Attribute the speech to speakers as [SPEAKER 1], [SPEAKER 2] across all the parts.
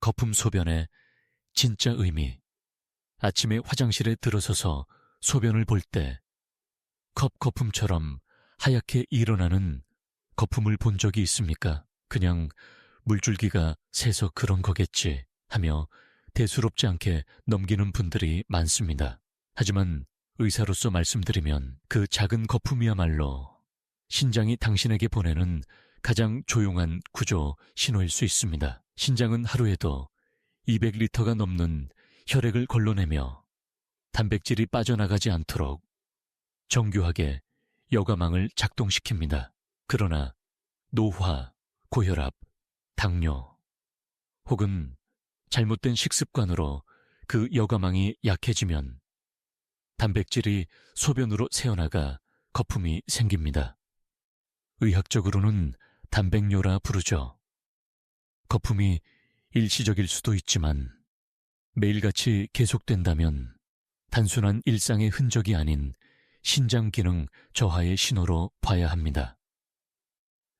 [SPEAKER 1] 거품 소변의 진짜 의미. 아침에 화장실에 들어서서 소변을 볼 때 컵 거품처럼 하얗게 일어나는 거품을 본 적이 있습니까? 그냥 물줄기가 새서 그런 거겠지 하며 대수롭지 않게 넘기는 분들이 많습니다. 하지만 의사로서 말씀드리면 그 작은 거품이야말로 신장이 당신에게 보내는 가장 조용한 구조 신호일 수 있습니다. 신장은 하루에도 200리터가 넘는 혈액을 걸러내며 단백질이 빠져나가지 않도록 정교하게 여과망을 작동시킵니다. 그러나 노화, 고혈압, 당뇨 혹은 잘못된 식습관으로 그 여과망이 약해지면 단백질이 소변으로 새어나가 거품이 생깁니다. 의학적으로는 단백뇨라 부르죠. 거품이 일시적일 수도 있지만 매일같이 계속된다면 단순한 일상의 흔적이 아닌 신장 기능 저하의 신호로 봐야 합니다.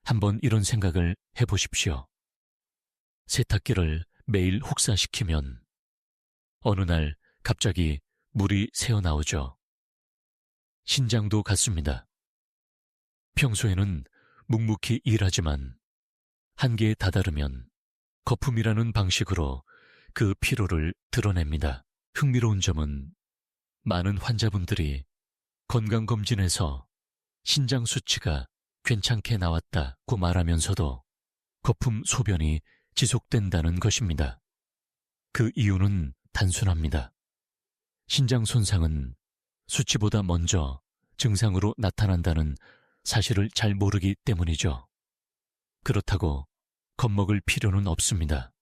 [SPEAKER 1] 한번 이런 생각을 해보십시오. 세탁기를 매일 혹사시키면 어느 날 갑자기 물이 새어나오죠. 신장도 같습니다. 평소에는 묵묵히 일하지만 한계에 다다르면 거품이라는 방식으로 그 피로를 드러냅니다. 흥미로운 점은 많은 환자분들이 건강검진에서 신장 수치가 괜찮게 나왔다고 말하면서도 거품 소변이 지속된다는 것입니다. 그 이유는 단순합니다. 신장 손상은 수치보다 먼저 증상으로 나타난다는 사실을 잘 모르기 때문이죠. 그렇다고 겁먹을 필요는 없습니다.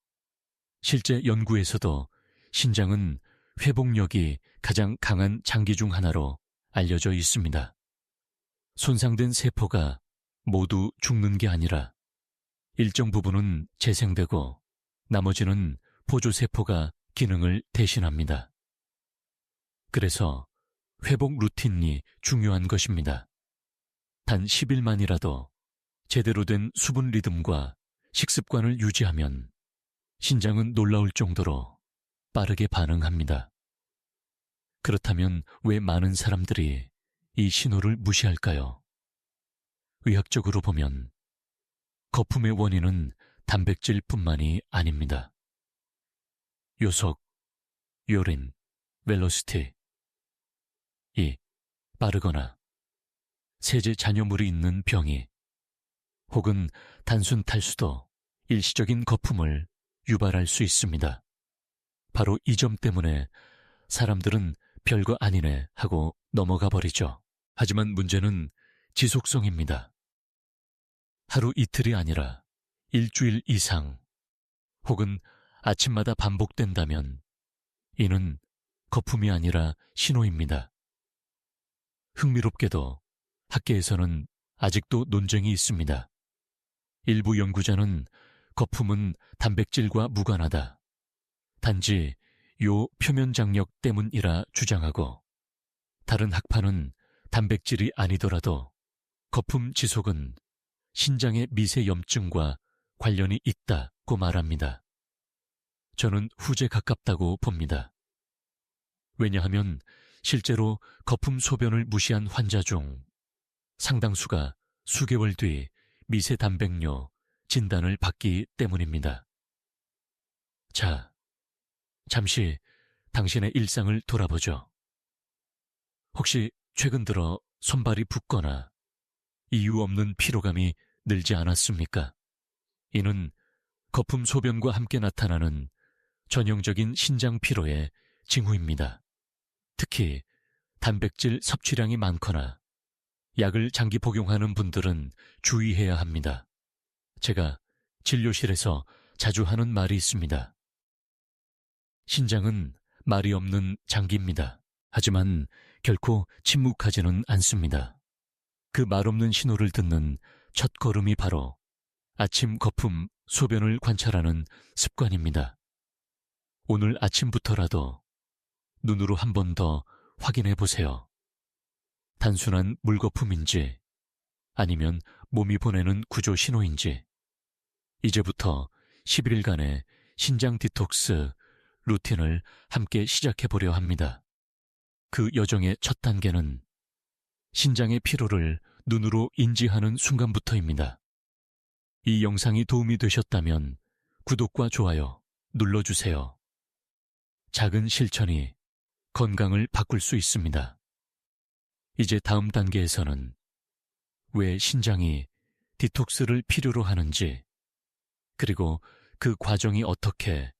[SPEAKER 1] 실제 연구에서도 신장은 회복력이 가장 강한 장기 중 하나로 알려져 있습니다. 손상된 세포가 모두 죽는 게 아니라 일정 부분은 재생되고 나머지는 보조세포가 기능을 대신합니다. 그래서 회복 루틴이 중요한 것입니다. 단 10일만이라도 제대로 된 수분 리듬과 식습관을 유지하면 신장은 놀라울 정도로 빠르게 반응합니다. 그렇다면 왜 많은 사람들이 이 신호를 무시할까요? 의학적으로 보면 거품의 원인은 단백질뿐만이 아닙니다. 요속, 요린, 벨로시티. 2. 빠르거나 세제 잔여물이 있는 병이 혹은 단순 탈수도 일시적인 거품을 유발할 수 있습니다. 바로 이 점 때문에 사람들은 별거 아니네 하고 넘어가 버리죠. 하지만 문제는 지속성입니다. 하루 이틀이 아니라 일주일 이상 혹은 아침마다 반복된다면 이는 거품이 아니라 신호입니다. 흥미롭게도 학계에서는 아직도 논쟁이 있습니다. 일부 연구자는 거품은 단백질과 무관하다. 단지 요 표면 장력 때문이라 주장하고 다른 학파는 단백질이 아니더라도 거품 지속은 신장의 미세 염증과 관련이 있다고 말합니다. 저는 후제 가깝다고 봅니다. 왜냐하면 실제로 거품 소변을 무시한 환자 중 상당수가 수개월 뒤 미세 단백뇨 진단을 받기 때문입니다. 자, 잠시 당신의 일상을 돌아보죠. 혹시 최근 들어 손발이 붓거나 이유 없는 피로감이 늘지 않았습니까? 이는 거품 소변과 함께 나타나는 전형적인 신장 피로의 징후입니다. 특히 단백질 섭취량이 많거나 약을 장기 복용하는 분들은 주의해야 합니다. 제가 진료실에서 자주 하는 말이 있습니다. 신장은 말이 없는 장기입니다. 하지만 결코 침묵하지는 않습니다. 그 말 없는 신호를 듣는 첫 걸음이 바로 아침 거품 소변을 관찰하는 습관입니다. 오늘 아침부터라도 눈으로 한 번 더 확인해 보세요. 단순한 물거품인지 아니면 몸이 보내는 구조 신호인지 이제부터 10일간의 신장 디톡스 루틴을 함께 시작해 보려 합니다. 그 여정의 첫 단계는 신장의 피로를 눈으로 인지하는 순간부터입니다. 이 영상이 도움이 되셨다면 구독과 좋아요 눌러주세요. 작은 실천이 건강을 바꿀 수 있습니다. 이제 다음 단계에서는 왜 신장이 디톡스를 필요로 하는지, 그리고 그 과정이 어떻게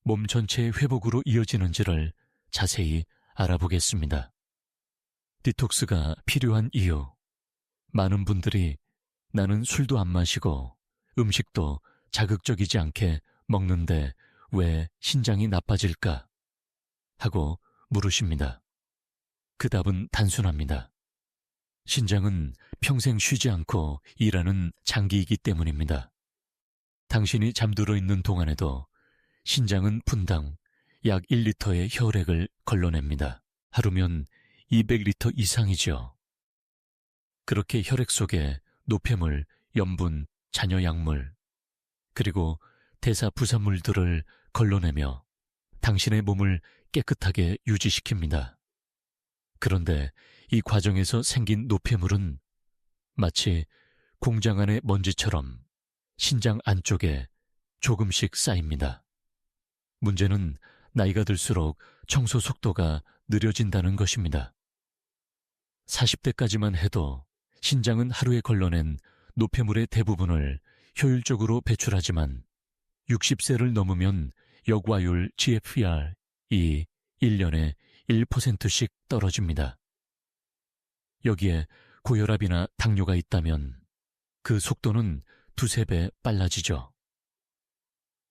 [SPEAKER 1] 몸 전체의 회복으로 이어지는지를 자세히 알아보겠습니다. 디톡스가 필요한 이유. 많은 분들이 나는 술도 안 마시고 음식도 자극적이지 않게 먹는데 왜 신장이 나빠질까? 하고 물으십니다. 그 답은 단순합니다. 신장은 평생 쉬지 않고 일하는 장기이기 때문입니다. 당신이 잠들어 있는 동안에도 신장은 분당 약 1리터의 혈액을 걸러냅니다. 하루면 200리터 이상이죠. 그렇게 혈액 속에 노폐물, 염분, 잔여 약물, 그리고 대사 부산물들을 걸러내며 당신의 몸을 깨끗하게 유지시킵니다. 그런데 이 과정에서 생긴 노폐물은 마치 공장 안의 먼지처럼 신장 안쪽에 조금씩 쌓입니다. 문제는 나이가 들수록 청소 속도가 느려진다는 것입니다. 40대까지만 해도 신장은 하루에 걸러낸 노폐물의 대부분을 효율적으로 배출하지만 60세를 넘으면 역와율 GFR이 1년에 1%씩 떨어집니다. 여기에 고혈압이나 당뇨가 있다면 그 속도는 두세 배 빨라지죠.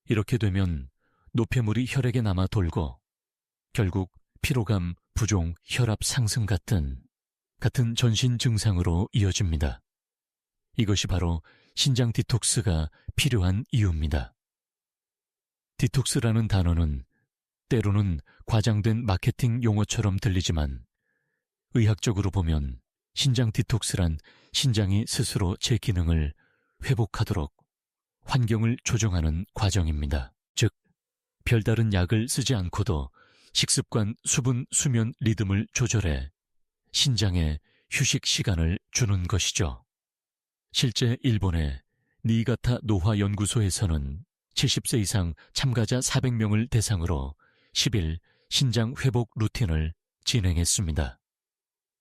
[SPEAKER 1] 이렇게 되면 노폐물이 혈액에 남아 돌고 결국 피로감, 부종, 혈압 상승 같은 전신 증상으로 이어집니다. 이것이 바로 신장 디톡스가 필요한 이유입니다. 디톡스라는 단어는 때로는 과장된 마케팅 용어처럼 들리지만 의학적으로 보면 신장 디톡스란 신장이 스스로 제 기능을 회복하도록 환경을 조정하는 과정입니다. 즉, 별다른 약을 쓰지 않고도 식습관, 수분, 수면 리듬을 조절해 신장에 휴식 시간을 주는 것이죠. 실제 일본의 니가타 노화연구소에서는 70세 이상 참가자 400명을 대상으로 10일 신장 회복 루틴을 진행했습니다.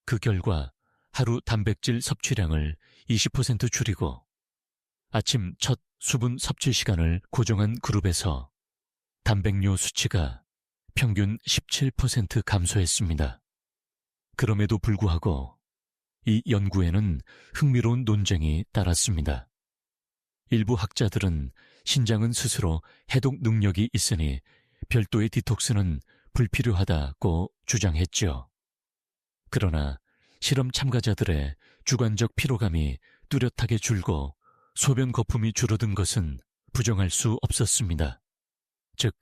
[SPEAKER 1] 그 결과 하루 단백질 섭취량을 20% 줄이고 아침 첫 수분 섭취 시간을 고정한 그룹에서 단백뇨 수치가 평균 17% 감소했습니다. 그럼에도 불구하고 이 연구에는 흥미로운 논쟁이 따랐습니다. 일부 학자들은 신장은 스스로 해독 능력이 있으니 별도의 디톡스는 불필요하다고 주장했죠. 그러나 실험 참가자들의 주관적 피로감이 뚜렷하게 줄고 소변 거품이 줄어든 것은 부정할 수 없었습니다. 즉,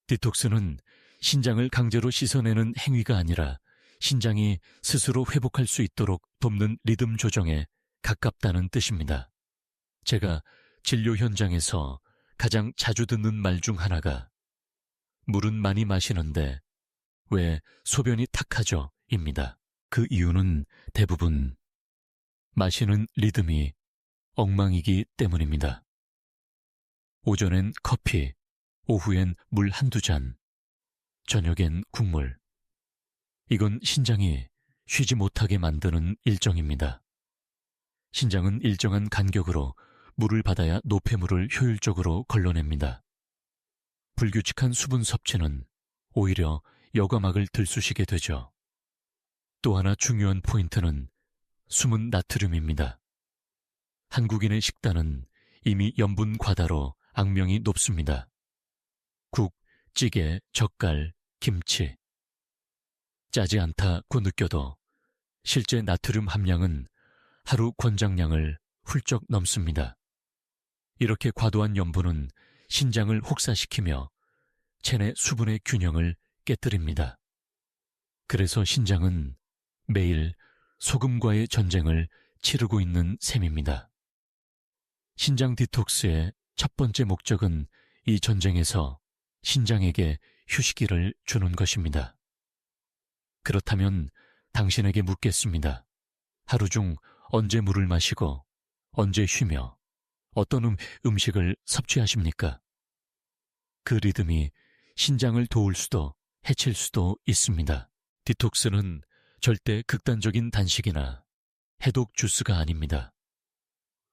[SPEAKER 1] 디톡스는 신장을 강제로 씻어내는 행위가 아니라 신장이 스스로 회복할 수 있도록 돕는 리듬 조정에 가깝다는 뜻입니다. 제가 진료 현장에서 가장 자주 듣는 말 중 하나가 물은 많이 마시는데 왜 소변이 탁하죠? 입니다. 그 이유는 대부분 마시는 리듬이 엉망이기 때문입니다. 오전엔 커피, 오후엔 물 한두 잔, 저녁엔 국물. 이건 신장이 쉬지 못하게 만드는 일정입니다. 신장은 일정한 간격으로 물을 받아야 노폐물을 효율적으로 걸러냅니다. 불규칙한 수분 섭취는 오히려 여과막을 들쑤시게 되죠. 또 하나 중요한 포인트는 숨은 나트륨입니다. 한국인의 식단은 이미 염분 과다로 악명이 높습니다. 국, 찌개, 젓갈, 김치. 짜지 않다고 느껴도 실제 나트륨 함량은 하루 권장량을 훌쩍 넘습니다. 이렇게 과도한 염분은 신장을 혹사시키며 체내 수분의 균형을 깨뜨립니다. 그래서 신장은 매일 소금과의 전쟁을 치르고 있는 셈입니다. 신장 디톡스의 첫 번째 목적은 이 전쟁에서 신장에게 휴식기를 주는 것입니다. 그렇다면 당신에게 묻겠습니다. 하루 중 언제 물을 마시고 언제 쉬며 어떤 음식을 섭취하십니까? 그 리듬이 신장을 도울 수도 해칠 수도 있습니다. 디톡스는 절대 극단적인 단식이나 해독 주스가 아닙니다.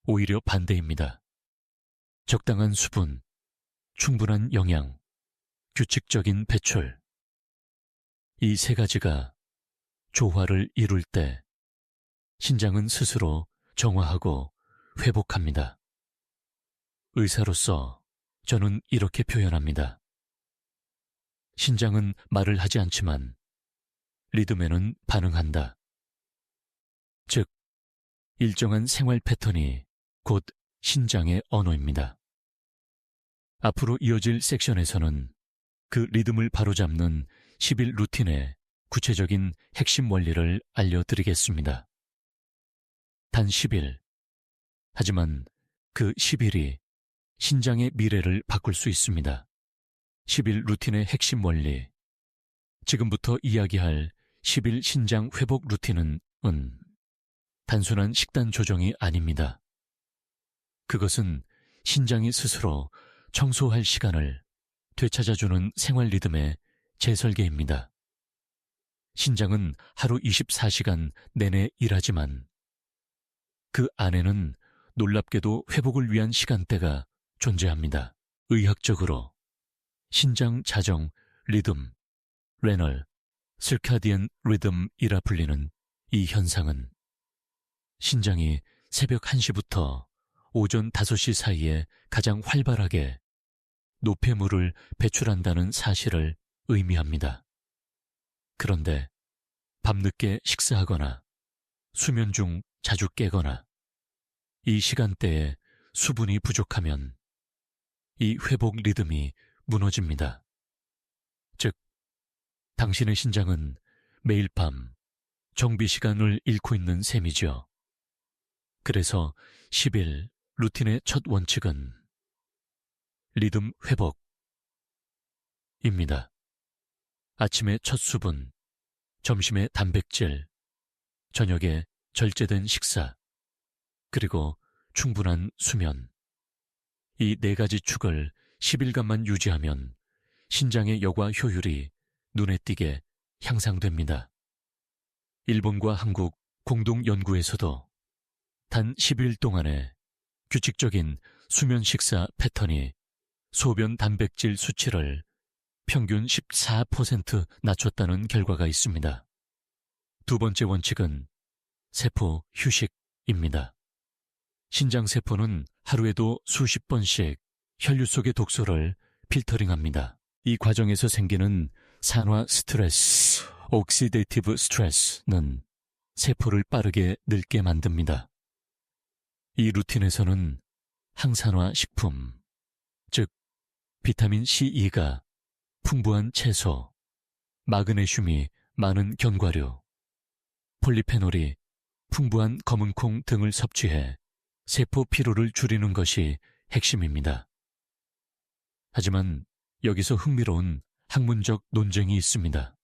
[SPEAKER 1] 오히려 반대입니다. 적당한 수분, 충분한 영양, 규칙적인 배출. 이 세 가지가 조화를 이룰 때 신장은 스스로 정화하고 회복합니다. 의사로서 저는 이렇게 표현합니다. 신장은 말을 하지 않지만 리듬에는 반응한다. 즉, 일정한 생활 패턴이 곧 신장의 언어입니다. 앞으로 이어질 섹션에서는 그 리듬을 바로잡는 10일 루틴의 구체적인 핵심 원리를 알려드리겠습니다. 단 10일. 하지만 그 10일이 신장의 미래를 바꿀 수 있습니다. 10일 루틴의 핵심 원리. 지금부터 이야기할 10일 신장 회복 루틴은 단순한 식단 조정이 아닙니다. 그것은 신장이 스스로 청소할 시간을 되찾아주는 생활 리듬의 재설계입니다. 신장은 하루 24시간 내내 일하지만 그 안에는 놀랍게도 회복을 위한 시간대가 존재합니다. 의학적으로 신장 자정 리듬, 레널, 스카디언 리듬이라 불리는 이 현상은 신장이 새벽 1시부터 오전 5시 사이에 가장 활발하게 노폐물을 배출한다는 사실을 의미합니다. 그런데 밤늦게 식사하거나 수면 중 자주 깨거나 이 시간대에 수분이 부족하면 이 회복 리듬이 무너집니다. 즉, 당신의 신장은 매일 밤 정비 시간을 잃고 있는 셈이죠. 그래서 10일 루틴의 첫 원칙은 리듬 회복입니다. 아침에 첫 수분, 점심에 단백질, 저녁에 절제된 식사, 그리고 충분한 수면. 이 네 가지 축을 10일간만 유지하면 신장의 여과 효율이 눈에 띄게 향상됩니다. 일본과 한국 공동 연구에서도 단 10일 동안에 규칙적인 수면 식사 패턴이 소변 단백질 수치를 평균 14% 낮췄다는 결과가 있습니다. 두 번째 원칙은 세포 휴식입니다. 신장세포는 하루에도 수십 번씩 혈류 속의 독소를 필터링합니다. 이 과정에서 생기는 산화 스트레스, 옥시데이티브 스트레스는 세포를 빠르게 늙게 만듭니다. 이 루틴에서는 항산화 식품, 즉 비타민 C2가 풍부한 채소, 마그네슘이 많은 견과류, 폴리페놀이 풍부한 검은콩 등을 섭취해 세포 피로를 줄이는 것이 핵심입니다. 하지만 여기서 흥미로운 학문적 논쟁이 있습니다.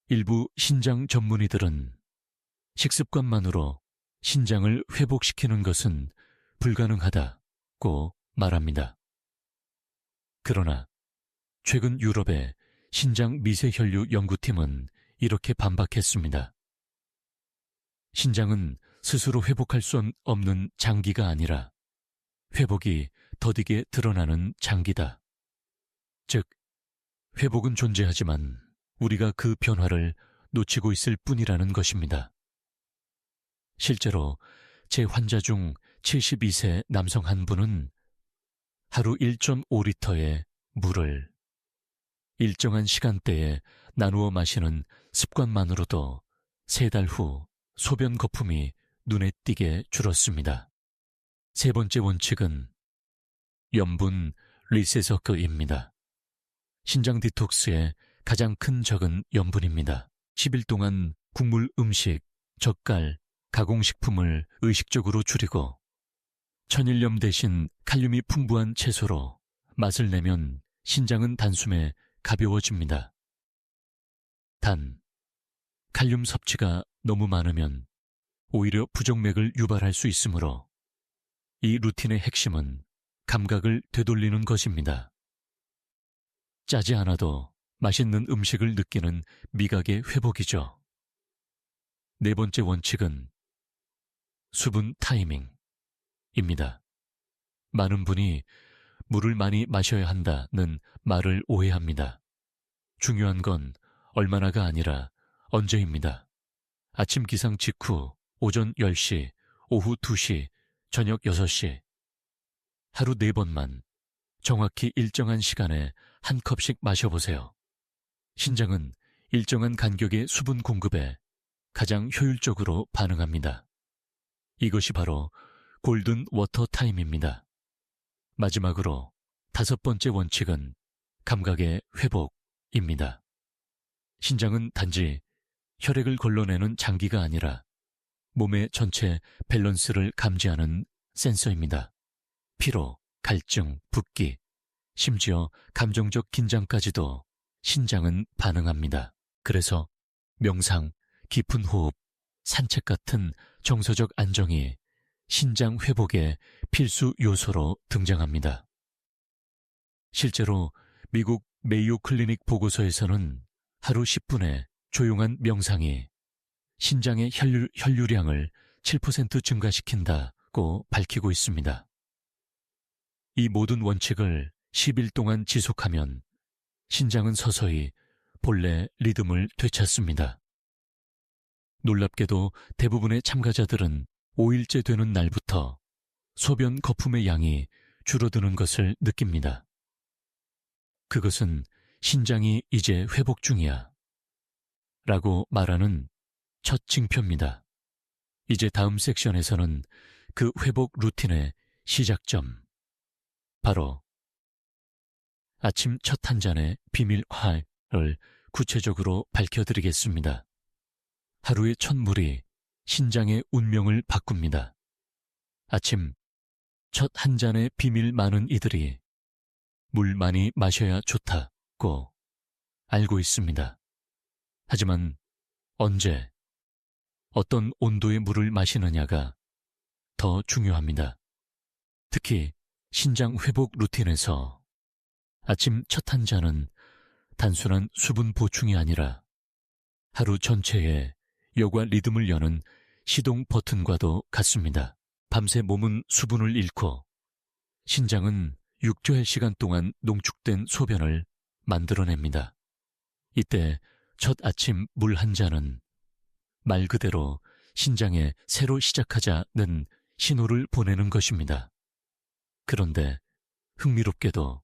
[SPEAKER 1] 일부 신장 전문의들은 식습관만으로 신장을 회복시키는 것은 불가능하다고 말합니다. 그러나 최근 유럽의 신장 미세혈류 연구팀은 이렇게 반박했습니다. 신장은 스스로 회복할 수 없는 장기가 아니라 회복이 더디게 드러나는 장기다. 즉, 회복은 존재하지만 우리가 그 변화를 놓치고 있을 뿐이라는 것입니다. 실제로 제 환자 중 72세 남성 한 분은 하루 1.5리터의 물을 일정한 시간대에 나누어 마시는 습관만으로도 3달 후 소변 거품이 눈에 띄게 줄었습니다. 세 번째 원칙은 염분 리세서크입니다. 신장 디톡스의 가장 큰 적은 염분입니다. 10일 동안 국물 음식, 젓갈, 가공식품을 의식적으로 줄이고 천일염 대신 칼륨이 풍부한 채소로 맛을 내면 신장은 단숨에 가벼워집니다. 단, 칼륨 섭취가 너무 많으면 오히려 부정맥을 유발할 수 있으므로 이 루틴의 핵심은 감각을 되돌리는 것입니다. 짜지 않아도 맛있는 음식을 느끼는 미각의 회복이죠. 네 번째 원칙은 수분 타이밍입니다. 많은 분이 물을 많이 마셔야 한다는 말을 오해합니다. 중요한 건 얼마나가 아니라 언제입니다. 아침 기상 직후 오전 10시, 오후 2시, 저녁 6시. 하루 4번만 정확히 일정한 시간에 한 컵씩 마셔보세요. 신장은 일정한 간격의 수분 공급에 가장 효율적으로 반응합니다. 이것이 바로 골든 워터 타임입니다. 마지막으로 5번째 원칙은 감각의 회복입니다. 신장은 단지 혈액을 걸러내는 장기가 아니라 몸의 전체 밸런스를 감지하는 센서입니다. 피로, 갈증, 붓기, 심지어 감정적 긴장까지도 신장은 반응합니다. 그래서 명상, 깊은 호흡, 산책 같은 정서적 안정이 신장 회복의 필수 요소로 등장합니다. 실제로 미국 메이오 클리닉 보고서에서는 하루 10분의 조용한 명상이 신장의 혈류량을 7% 증가시킨다고 밝히고 있습니다. 이 모든 원칙을 10일 동안 지속하면 신장은 서서히 본래 리듬을 되찾습니다. 놀랍게도 대부분의 참가자들은 5일째 되는 날부터 소변 거품의 양이 줄어드는 것을 느낍니다. 그것은 신장이 이제 회복 중이야 라고 말하는 첫 징표입니다. 이제 다음 섹션에서는 그 회복 루틴의 시작점, 바로 아침 첫 한 잔의 비밀화를 구체적으로 밝혀드리겠습니다. 하루의 첫 물이 신장의 운명을 바꿉니다. 아침 첫 한 잔의 비밀 많은 이들이 물 많이 마셔야 좋다고 알고 있습니다. 하지만 언제, 어떤 온도의 물을 마시느냐가 더 중요합니다. 특히 신장 회복 루틴에서 아침 첫 한 잔은 단순한 수분 보충이 아니라 하루 전체의 여과 리듬을 여는 시동 버튼과도 같습니다. 밤새 몸은 수분을 잃고 신장은 6개월 시간 동안 농축된 소변을 만들어냅니다. 이때 첫 아침 물 한 잔은 말 그대로 신장에 새로 시작하자는 신호를 보내는 것입니다. 그런데 흥미롭게도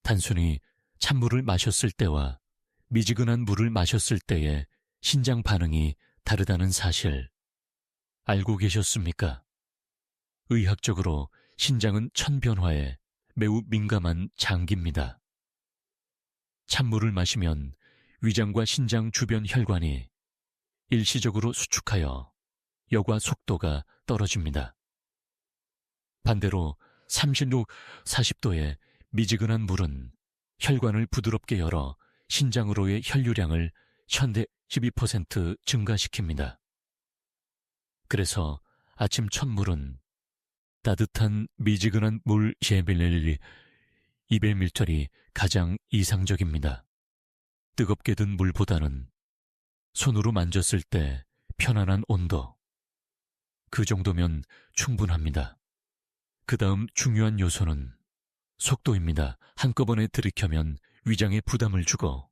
[SPEAKER 1] 단순히 찬물을 마셨을 때와 미지근한 물을 마셨을 때의 신장 반응이 다르다는 사실 알고 계셨습니까? 의학적으로 신장은 천변화에 매우 민감한 장기입니다. 찬물을 마시면 위장과 신장 주변 혈관이 일시적으로 수축하여 여과 속도가 떨어집니다. 반대로 36, 40도의 미지근한 물은 혈관을 부드럽게 열어 신장으로의 혈류량을 현대 12% 증가시킵니다. 그래서 아침 첫 물은 따뜻한 미지근한 물 200ml이 가장 이상적입니다. 뜨겁게 든 물보다는 손으로 만졌을 때 편안한 온도, 그 정도면 충분합니다. 그 다음 중요한 요소는 속도입니다. 한꺼번에 들이켜면 위장에 부담을 주고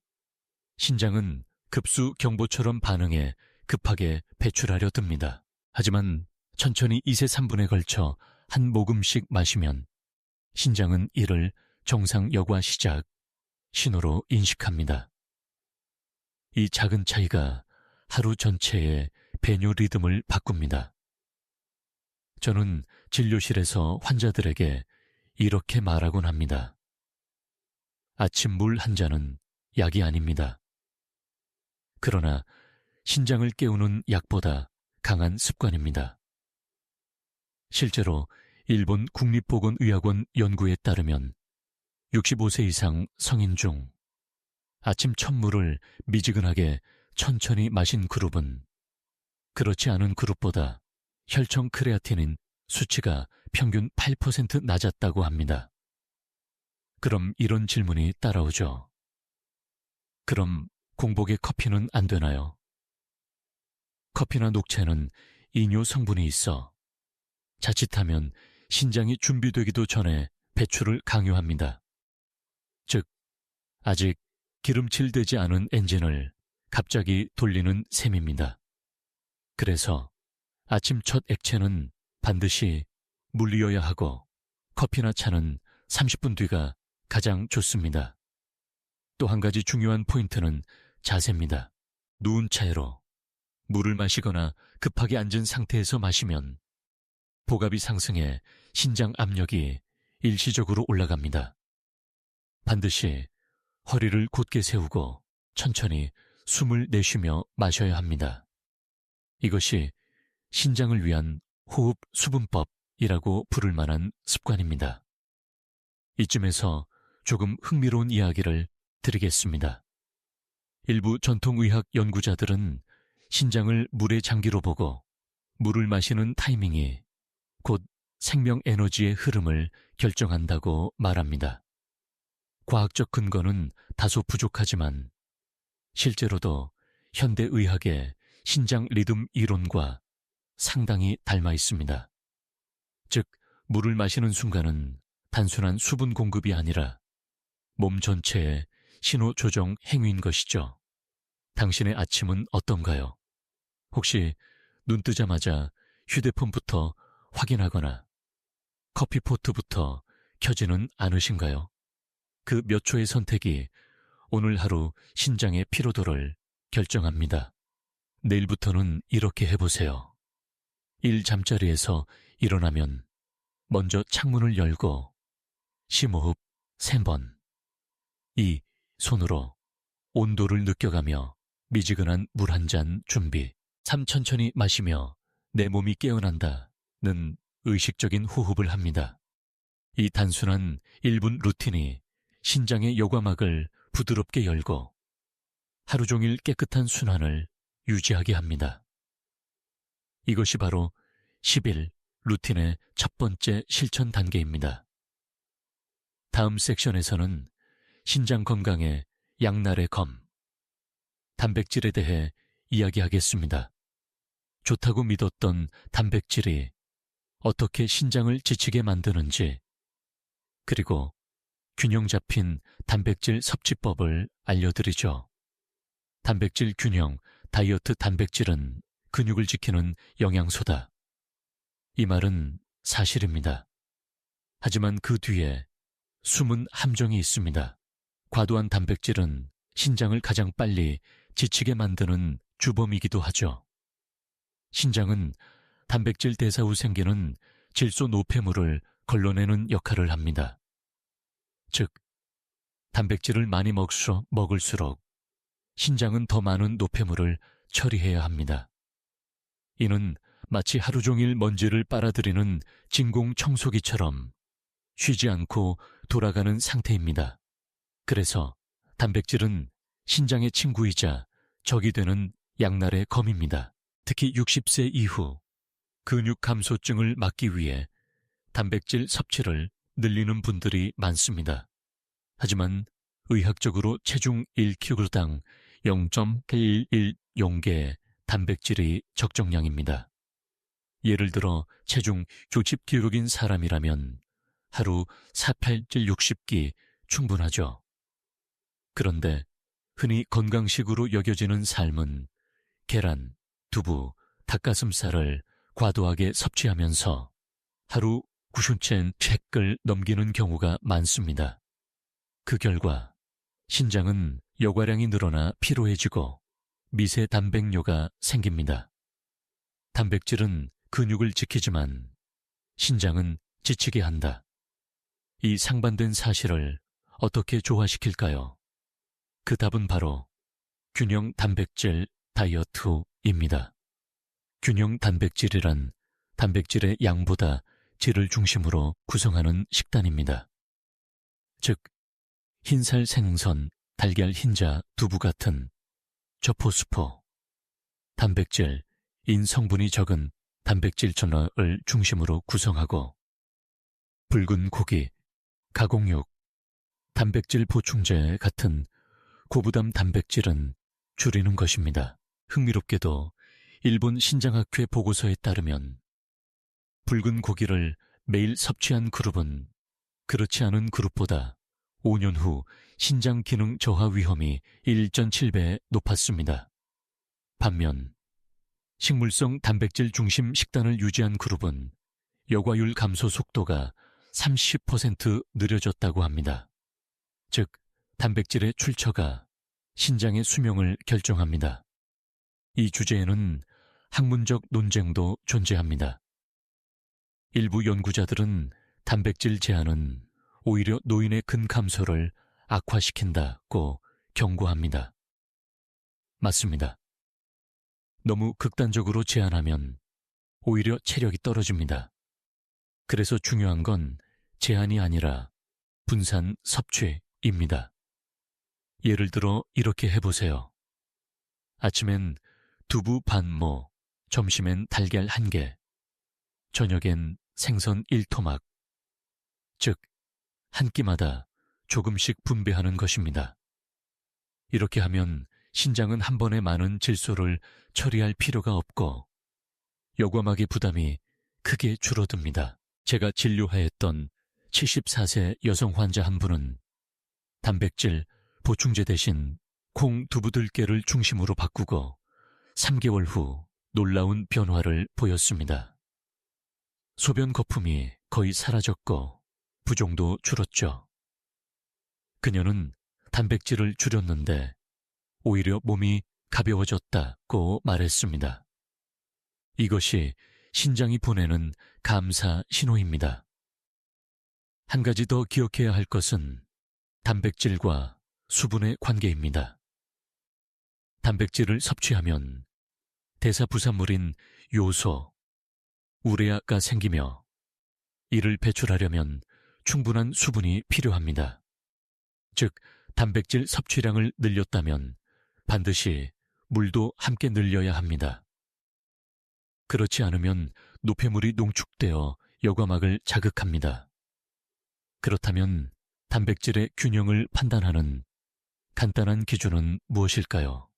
[SPEAKER 1] 신장은 급수 경보처럼 반응해 급하게 배출하려 듭니다. 하지만 천천히 2세 3분에 걸쳐 한 모금씩 마시면 신장은 이를 정상 여과 시작 신호로 인식합니다. 이 작은 차이가 하루 전체의 배뇨 리듬을 바꿉니다. 저는 진료실에서 환자들에게 이렇게 말하곤 합니다. 아침 물 한 잔은 약이 아닙니다. 그러나 신장을 깨우는 약보다 강한 습관입니다. 실제로 일본 국립보건의학원 연구에 따르면 65세 이상 성인 중 아침 첫 물을 미지근하게 천천히 마신 그룹은 그렇지 않은 그룹보다 혈청 크레아틴인 수치가 평균 8% 낮았다고 합니다. 그럼 이런 질문이 따라오죠. 그럼 공복에 커피는 안 되나요? 커피나 녹차는 이뇨 성분이 있어 자칫하면 신장이 준비되기도 전에 배출을 강요합니다. 즉, 아직 기름칠되지 않은 엔진을 갑자기 돌리는 셈입니다. 그래서 아침 첫 액체는 반드시 물이어야 하고 커피나 차는 30분 뒤가 가장 좋습니다. 또 한 가지 중요한 포인트는 자세입니다. 누운 차례로 물을 마시거나 급하게 앉은 상태에서 마시면 복압이 상승해 신장 압력이 일시적으로 올라갑니다. 반드시 허리를 곧게 세우고 천천히 숨을 내쉬며 마셔야 합니다. 이것이 신장을 위한 호흡 수분법이라고 부를 만한 습관입니다. 이쯤에서 조금 흥미로운 이야기를 드리겠습니다. 일부 전통의학 연구자들은 신장을 물의 장기로 보고 물을 마시는 타이밍이 곧 생명 에너지의 흐름을 결정한다고 말합니다. 과학적 근거는 다소 부족하지만 실제로도 현대의학의 신장 리듬 이론과 상당히 닮아 있습니다. 즉, 물을 마시는 순간은 단순한 수분 공급이 아니라 몸 전체의 신호 조정 행위인 것이죠. 당신의 아침은 어떤가요? 혹시 눈 뜨자마자 휴대폰부터 확인하거나 커피포트부터 켜지는 않으신가요? 그 몇 초의 선택이 오늘 하루 신장의 피로도를 결정합니다. 내일부터는 이렇게 해보세요. 1. 잠자리에서 일어나면 먼저 창문을 열고 심호흡 3번. 2. 손으로 온도를 느껴가며 미지근한 물 한 잔 준비. 3. 천천히 마시며 내 몸이 깨어난다는 의식적인 호흡을 합니다. 이 단순한 1분 루틴이 신장의 여과막을 부드럽게 열고 하루 종일 깨끗한 순환을 유지하게 합니다. 이것이 바로 10일 루틴의 첫 번째 실천 단계입니다. 다음 섹션에서는 신장 건강의 양날의 검, 단백질에 대해 이야기하겠습니다. 좋다고 믿었던 단백질이 어떻게 신장을 지치게 만드는지, 그리고 균형 잡힌 단백질 섭취법을 알려드리죠. 단백질 균형, 다이어트 단백질은 근육을 지키는 영양소다. 이 말은 사실입니다. 하지만 그 뒤에 숨은 함정이 있습니다. 과도한 단백질은 신장을 가장 빨리 지치게 만드는 주범이기도 하죠. 신장은 단백질 대사 후 생기는 질소 노폐물을 걸러내는 역할을 합니다. 즉, 단백질을 많이 먹을수록 신장은 더 많은 노폐물을 처리해야 합니다. 이는 마치 하루 종일 먼지를 빨아들이는 진공 청소기처럼 쉬지 않고 돌아가는 상태입니다. 그래서 단백질은 신장의 친구이자 적이 되는 양날의 검입니다. 특히 60세 이후 근육 감소증을 막기 위해 단백질 섭취를 늘리는 분들이 많습니다. 하지만 의학적으로 체중 1kg당 0.111용계의 단백질이 적정량입니다. 예를 들어 체중 60kg인 사람이라면 하루 48-60끼 충분하죠. 그런데 흔히 건강식으로 여겨지는 삶은 계란, 두부, 닭가슴살을 과도하게 섭취하면서 하루 90챈 넘기는 경우가 많습니다. 그 결과 신장은 여과량이 늘어나 피로해지고 미세 단백뇨가 생깁니다. 단백질은 근육을 지키지만 신장은 지치게 한다. 이 상반된 사실을 어떻게 조화시킬까요? 그 답은 바로 균형 단백질 다이어트입니다. 균형 단백질이란 단백질의 양보다 질을 중심으로 구성하는 식단입니다. 즉, 흰살 생선, 달걀 흰자, 두부 같은 저포스포, 단백질, 인성분이 적은 단백질 전어를 중심으로 구성하고 붉은 고기, 가공육, 단백질 보충제 같은 고부담 단백질은 줄이는 것입니다. 흥미롭게도 일본 신장학회 보고서에 따르면 붉은 고기를 매일 섭취한 그룹은 그렇지 않은 그룹보다 5년 후 신장 기능 저하 위험이 1.7배 높았습니다. 반면 식물성 단백질 중심 식단을 유지한 그룹은 여과율 감소 속도가 30% 느려졌다고 합니다. 즉, 단백질의 출처가 신장의 수명을 결정합니다. 이 주제에는 학문적 논쟁도 존재합니다. 일부 연구자들은 단백질 제한은 오히려 노인의 근감소를 악화시킨다고 경고합니다. 맞습니다. 너무 극단적으로 제한하면 오히려 체력이 떨어집니다. 그래서 중요한 건 제한이 아니라 분산 섭취입니다. 예를 들어 이렇게 해보세요. 아침엔 두부 반모, 점심엔 달걀 1개, 저녁엔 생선 1토막, 즉 한 끼마다 조금씩 분배하는 것입니다. 이렇게 하면 신장은 한 번에 많은 질소를 처리할 필요가 없고 여과막의 부담이 크게 줄어듭니다. 제가 진료하였던 74세 여성 환자 한 분은 단백질 보충제 대신 콩 두부들깨를 중심으로 바꾸고 3개월 후 놀라운 변화를 보였습니다. 소변 거품이 거의 사라졌고 부종도 줄었죠. 그녀는 단백질을 줄였는데 오히려 몸이 가벼워졌다고 말했습니다. 이것이 신장이 보내는 감사 신호입니다. 한 가지 더 기억해야 할 것은 단백질과 수분의 관계입니다. 단백질을 섭취하면 대사부산물인 요소, 우레아가 생기며 이를 배출하려면 충분한 수분이 필요합니다. 즉, 단백질 섭취량을 늘렸다면 반드시 물도 함께 늘려야 합니다. 그렇지 않으면 노폐물이 농축되어 여과막을 자극합니다. 그렇다면 단백질의 균형을 판단하는 간단한 기준은 무엇일까요?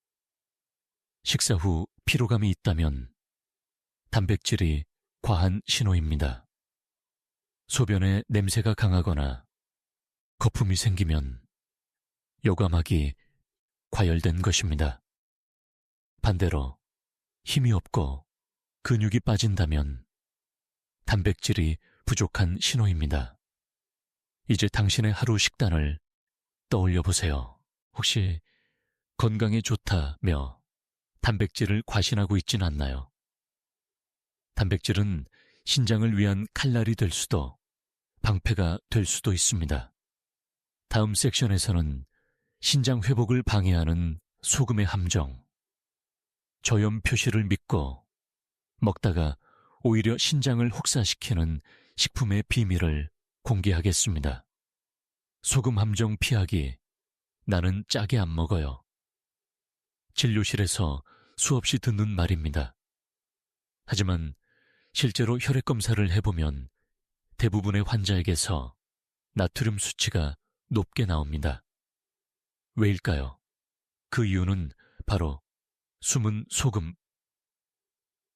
[SPEAKER 1] 식사 후 피로감이 있다면 단백질이 과한 신호입니다. 소변에 냄새가 강하거나 거품이 생기면 여과막이 과열된 것입니다. 반대로 힘이 없고 근육이 빠진다면 단백질이 부족한 신호입니다. 이제 당신의 하루 식단을 떠올려 보세요. 혹시 건강에 좋다며 단백질을 과신하고 있진 않나요? 단백질은 신장을 위한 칼날이 될 수도 방패가 될 수도 있습니다. 다음 섹션에서는 신장 회복을 방해하는 소금의 함정, 저염 표시를 믿고 먹다가 오히려 신장을 혹사시키는 식품의 비밀을 공개하겠습니다. 소금 함정 피하기, 나는 짜게 안 먹어요. 진료실에서 수없이 듣는 말입니다. 하지만 실제로 혈액 검사를 해보면 대부분의 환자에게서 나트륨 수치가 높게 나옵니다. 왜일까요? 그 이유는 바로 숨은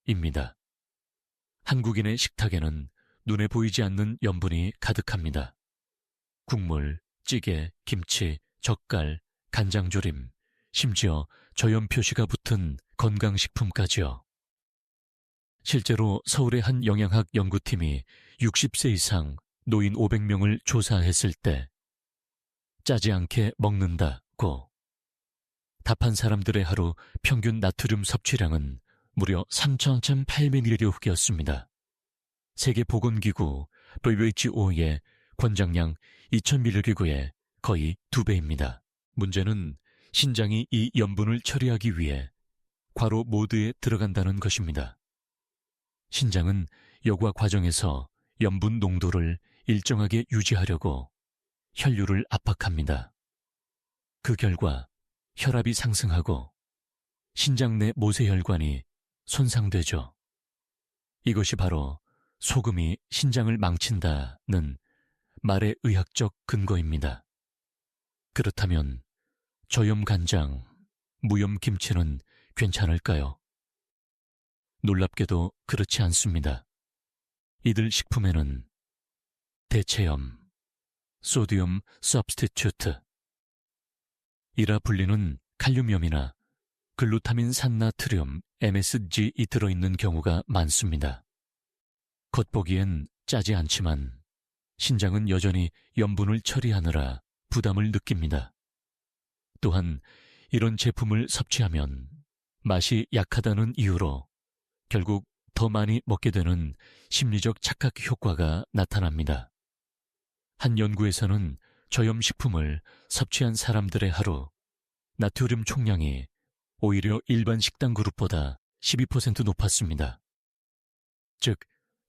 [SPEAKER 1] 소금입니다. 한국인의 식탁에는 눈에 보이지 않는 염분이 가득합니다. 국물, 찌개, 김치, 젓갈, 간장조림, 심지어 저염 표시가 붙은 건강식품까지요. 실제로 서울의 한 영양학 연구팀이 60세 이상 노인 500명을 조사했을 때 짜지 않게 먹는다고 답한 사람들의 하루 평균 나트륨 섭취량은 무려 3,800mg였습니다. 세계보건기구 WHO의 권장량 2,000mg의 거의 2배입니다. 문제는 신장이 이 염분을 처리하기 위해 과로 모드에 들어간다는 것입니다. 신장은 여과 과정에서 염분 농도를 일정하게 유지하려고 혈류를 압박합니다. 그 결과 혈압이 상승하고 신장 내 모세혈관이 손상되죠. 이것이 바로 소금이 신장을 망친다는 말의 의학적 근거입니다. 그렇다면 저염 간장, 무염 김치는 괜찮을까요? 놀랍게도 그렇지 않습니다. 이들 식품에는 대체염, 소디움 서브스티튜트, 이라 불리는 칼륨염이나 글루타민 산나트륨 MSG이 들어있는 경우가 많습니다. 겉보기엔 짜지 않지만 신장은 여전히 염분을 처리하느라 부담을 느낍니다. 또한 이런 제품을 섭취하면 맛이 약하다는 이유로 결국 더 많이 먹게 되는 심리적 착각 효과가 나타납니다. 한 연구에서는 저염식품을 섭취한 사람들의 하루 나트륨 총량이 오히려 일반 식단 그룹보다 12% 높았습니다. 즉,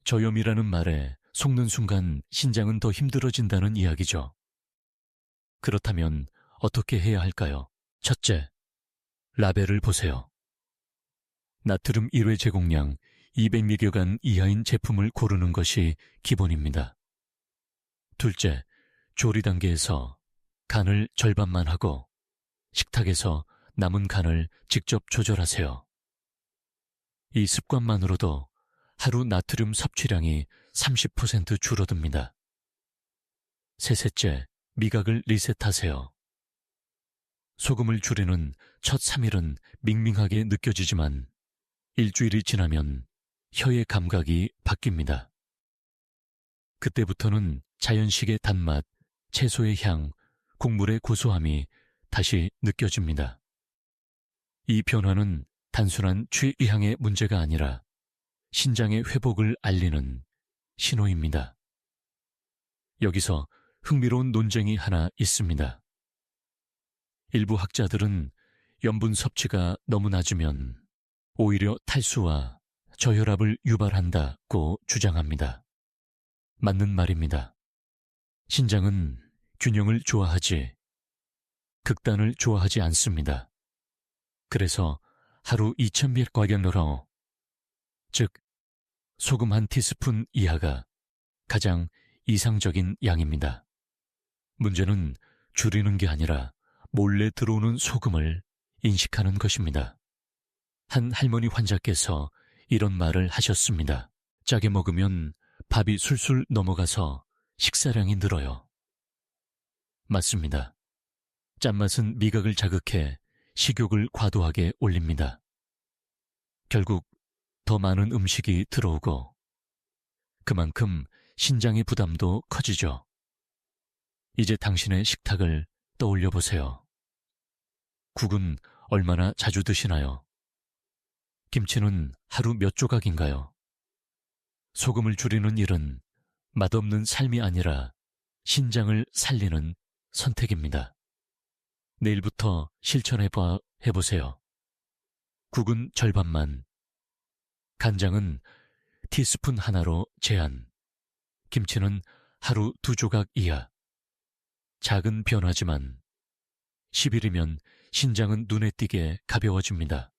[SPEAKER 1] 저염이라는 말에 속는 순간 신장은 더 힘들어진다는 이야기죠. 그렇다면 어떻게 해야 할까요? 첫째, 라벨을 보세요. 나트륨 1회 제공량 200mg 이하인 제품을 고르는 것이 기본입니다. 둘째, 조리 단계에서 간을 절반만 하고 식탁에서 남은 간을 직접 조절하세요. 이 습관만으로도 하루 나트륨 섭취량이 30% 줄어듭니다. 셋째, 미각을 리셋하세요. 소금을 줄이는 첫 3일은 밍밍하게 느껴지지만 일주일이 지나면 혀의 감각이 바뀝니다. 그때부터는 자연식의 단맛, 채소의 향, 국물의 고소함이 다시 느껴집니다. 이 변화는 단순한 취향의 문제가 아니라 신장의 회복을 알리는 신호입니다. 여기서 흥미로운 논쟁이 하나 있습니다. 일부 학자들은 염분 섭취가 너무 낮으면 오히려 탈수와 저혈압을 유발한다고 주장합니다. 맞는 말입니다. 신장은 균형을 좋아하지 극단을 좋아하지 않습니다. 그래서 하루 2000mg, 즉 소금 한 티스푼 이하가 가장 이상적인 양입니다. 문제는 줄이는 게 아니라 몰래 들어오는 소금을 인식하는 것입니다. 한 할머니 환자께서 이런 말을 하셨습니다. 짜게 먹으면 밥이 술술 넘어가서 식사량이 늘어요. 맞습니다. 짠맛은 미각을 자극해 식욕을 과도하게 올립니다. 결국 더 많은 음식이 들어오고 그만큼 신장의 부담도 커지죠. 이제 당신의 식탁을 떠올려 보세요. 국은 얼마나 자주 드시나요? 김치는 하루 몇 조각인가요? 소금을 줄이는 일은 맛없는 삶이 아니라 신장을 살리는 선택입니다. 내일부터 해보세요. 국은 절반만, 간장은 티스푼 하나로 제한, 김치는 하루 2조각 이하. 작은 변화지만 10일이면 신장은 눈에 띄게 가벼워집니다.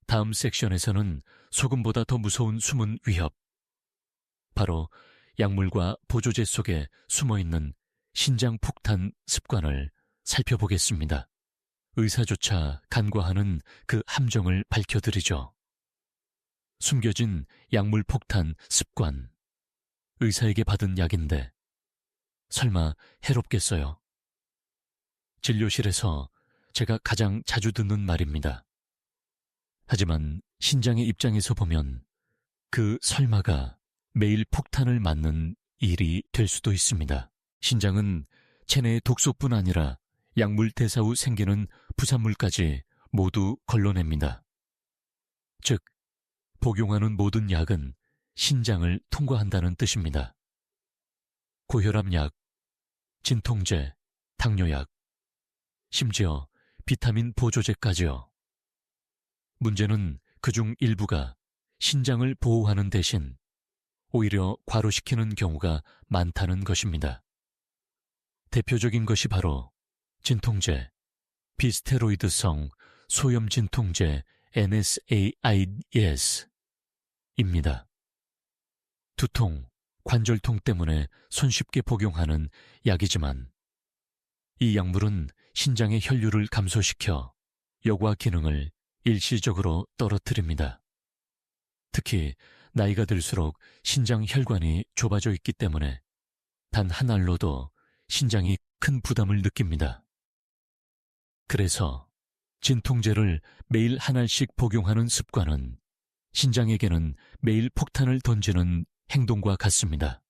[SPEAKER 1] 다음 섹션에서는 소금보다 더 무서운 숨은 위협, 바로 약물과 보조제 속에 숨어있는 신장 폭탄 습관을 살펴보겠습니다. 의사조차 간과하는 그 함정을 밝혀드리죠. 숨겨진 약물 폭탄 습관. 의사에게 받은 약인데 설마 해롭겠어요? 진료실에서 제가 가장 자주 듣는 말입니다. 하지만 신장의 입장에서 보면 그 설마가 매일 폭탄을 맞는 일이 될 수도 있습니다. 신장은 체내의 독소뿐 아니라 약물 대사 후 생기는 부산물까지 모두 걸러냅니다. 즉, 복용하는 모든 약은 신장을 통과한다는 뜻입니다. 고혈압약, 진통제, 당뇨약, 심지어 비타민 보조제까지요. 문제는 그중 일부가 신장을 보호하는 대신 오히려 과로시키는 경우가 많다는 것입니다. 대표적인 것이 바로 진통제, 비스테로이드성 소염 진통제 NSAIDs입니다. 두통, 관절통 때문에 손쉽게 복용하는 약이지만 이 약물은 신장의 혈류를 감소시켜 여과 기능을 일시적으로 떨어뜨립니다. 특히 나이가 들수록 신장 혈관이 좁아져 있기 때문에 단 한 알로도 신장이 큰 부담을 느낍니다. 그래서 진통제를 매일 한 알씩 복용하는 습관은 신장에게는 매일 폭탄을 던지는 행동과 같습니다.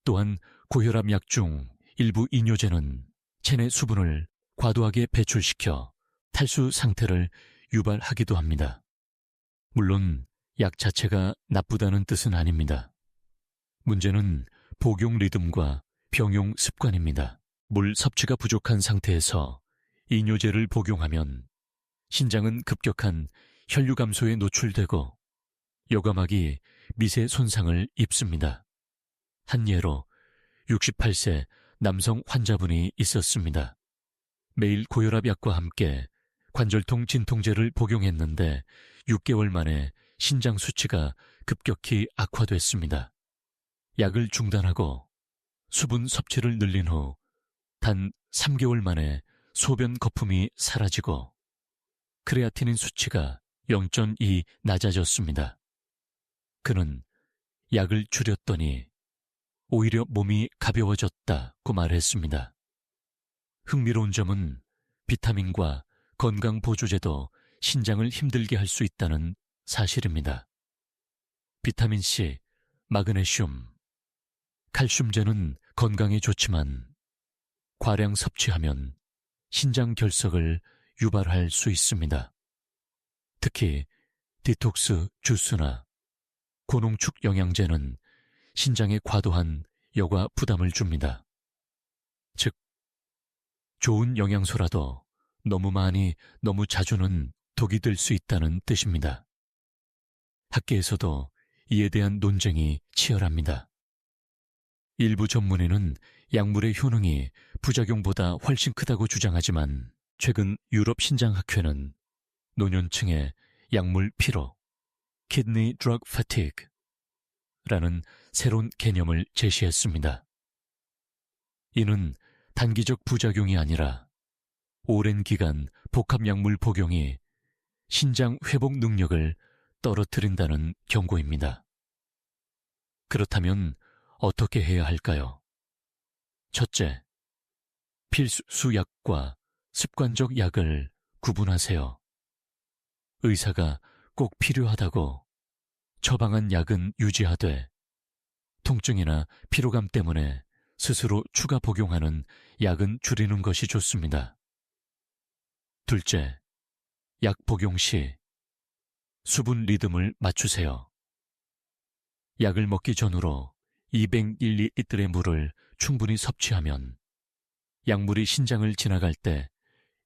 [SPEAKER 1] 또한 고혈압 약 중 일부 이뇨제는 체내 수분을 과도하게 배출시켜 탈수 상태를 유발하기도 합니다. 물론 약 자체가 나쁘다는 뜻은 아닙니다. 문제는 복용 리듬과 병용 습관입니다. 물 섭취가 부족한 상태에서 이뇨제를 복용하면 신장은 급격한 혈류 감소에 노출되고 여과막이 미세 손상을 입습니다. 한 예로 68세 남성 환자분이 있었습니다. 매일 고혈압 약과 함께 관절통 진통제를 복용했는데 6개월 만에 신장 수치가 급격히 악화됐습니다. 약을 중단하고 수분 섭취를 늘린 후 단 3개월 만에 소변 거품이 사라지고 크레아티닌 수치가 0.2 낮아졌습니다. 그는 약을 줄였더니 오히려 몸이 가벼워졌다고 말했습니다. 흥미로운 점은 비타민과 건강보조제도 신장을 힘들게 할 수 있다는 사실입니다. 비타민C, 마그네슘, 칼슘제는 건강에 좋지만 과량 섭취하면 신장 결석을 유발할 수 있습니다. 특히 디톡스 주스나 고농축 영양제는 신장에 과도한 여과 부담을 줍니다. 즉, 좋은 영양소라도 너무 많이, 너무 자주는 독이 될 수 있다는 뜻입니다. 학계에서도 이에 대한 논쟁이 치열합니다. 일부 전문의는 약물의 효능이 부작용보다 훨씬 크다고 주장하지만 최근 유럽 신장학회는 노년층의 약물 피로, kidney drug fatigue라는 새로운 개념을 제시했습니다. 이는 단기적 부작용이 아니라 오랜 기간 복합약물 복용이 신장 회복 능력을 떨어뜨린다는 경고입니다. 그렇다면 어떻게 해야 할까요? 첫째, 필수 약과 습관적 약을 구분하세요. 의사가 꼭 필요하다고 처방한 약은 유지하되 통증이나 피로감 때문에 스스로 추가 복용하는 약은 줄이는 것이 좋습니다. 둘째, 약 복용 시 수분 리듬을 맞추세요. 약을 먹기 전후로 200ml의 물을 충분히 섭취하면 약물이 신장을 지나갈 때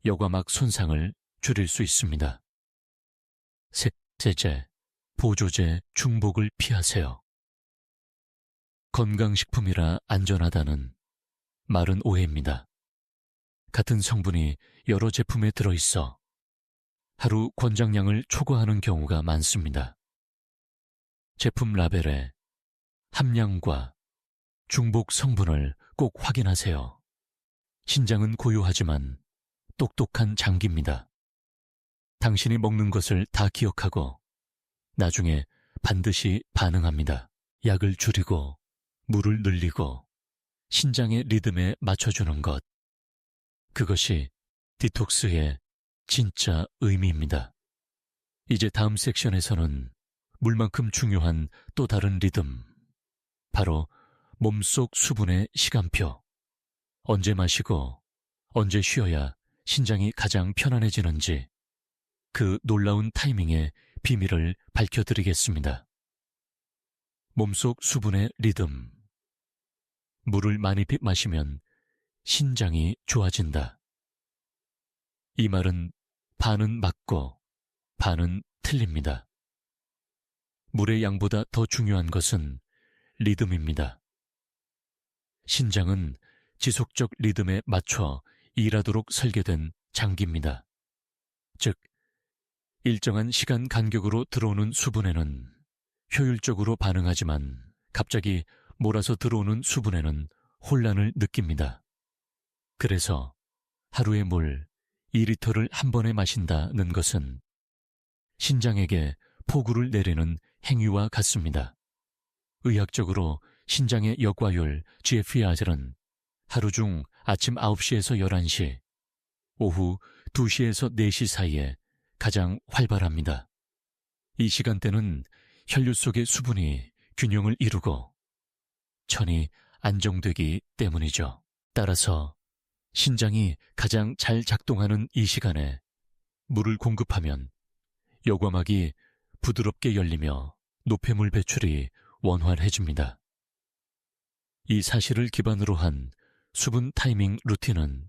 [SPEAKER 1] 여과막 손상을 줄일 수 있습니다. 셋째, 보조제 중복을 피하세요. 건강식품이라 안전하다는 말은 오해입니다. 같은 성분이 여러 제품에 들어있어 하루 권장량을 초과하는 경우가 많습니다. 제품 라벨에 함량과 중복 성분을 꼭 확인하세요. 신장은 고요하지만 똑똑한 장기입니다. 당신이 먹는 것을 다 기억하고 나중에 반드시 반응합니다. 약을 줄이고 물을 늘리고 신장의 리듬에 맞춰주는 것. 그것이 디톡스의 진짜 의미입니다. 이제 다음 섹션에서는 물만큼 중요한 또 다른 리듬, 바로 몸속 수분의 시간표, 언제 마시고 언제 쉬어야 신장이 가장 편안해지는지 그 놀라운 타이밍의 비밀을 밝혀드리겠습니다. 몸속 수분의 리듬. 물을 많이 마시면 신장이 좋아진다. 이 말은 반은 맞고 반은 틀립니다. 물의 양보다 더 중요한 것은 리듬입니다. 신장은 지속적 리듬에 맞춰 일하도록 설계된 장기입니다. 즉, 일정한 시간 간격으로 들어오는 수분에는 효율적으로 반응하지만 갑자기 몰아서 들어오는 수분에는 혼란을 느낍니다. 그래서 하루에 물 2리터를 한 번에 마신다는 것은 신장에게 포구를 내리는 행위와 같습니다. 의학적으로 신장의 역과율 GFR은 하루 중 아침 9시에서 11시, 오후 2시에서 4시 사이에 가장 활발합니다. 이 시간대는 혈류 속의 수분이 균형을 이루고 천이 안정되기 때문이죠. 따라서 신장이 가장 잘 작동하는 이 시간에 물을 공급하면 여과막이 부드럽게 열리며 노폐물 배출이 원활해집니다. 이 사실을 기반으로 한 수분 타이밍 루틴은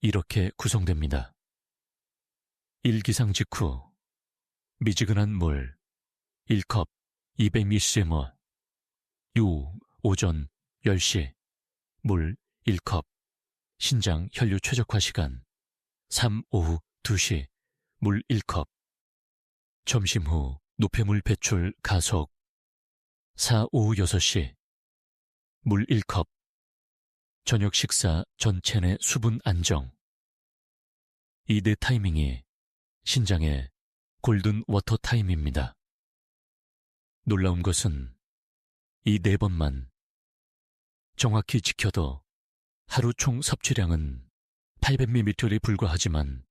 [SPEAKER 1] 이렇게 구성됩니다. 일기상 직후 미지근한 물 1컵 200ml, 오전 10시 물 1컵, 신장 혈류 최적화 시간 3 오후 2시 물 1컵, 점심 후 노폐물 배출 가속 4 오후 6시 물 1컵, 저녁 식사 전체 수분 안정. 이 네 타이밍이 신장의 골든 워터 타임입니다. 놀라운 것은 이 네 번만 정확히 지켜도 하루 총 섭취량은 800ml에 불과하지만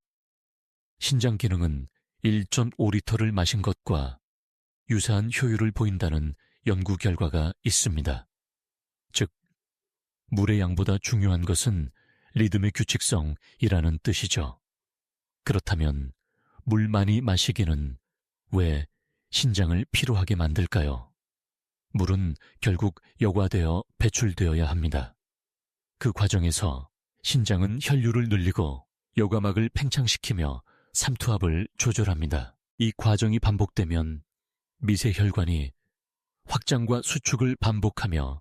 [SPEAKER 1] 신장 기능은 1.5리터를 마신 것과 유사한 효율을 보인다는 연구 결과가 있습니다. 즉, 물의 양보다 중요한 것은 리듬의 규칙성이라는 뜻이죠. 그렇다면 물 많이 마시기는 왜 신장을 피로하게 만들까요? 물은 결국 여과되어 배출되어야 합니다. 그 과정에서 신장은 혈류를 늘리고 여과막을 팽창시키며 삼투압을 조절합니다. 이 과정이 반복되면 미세혈관이 확장과 수축을 반복하며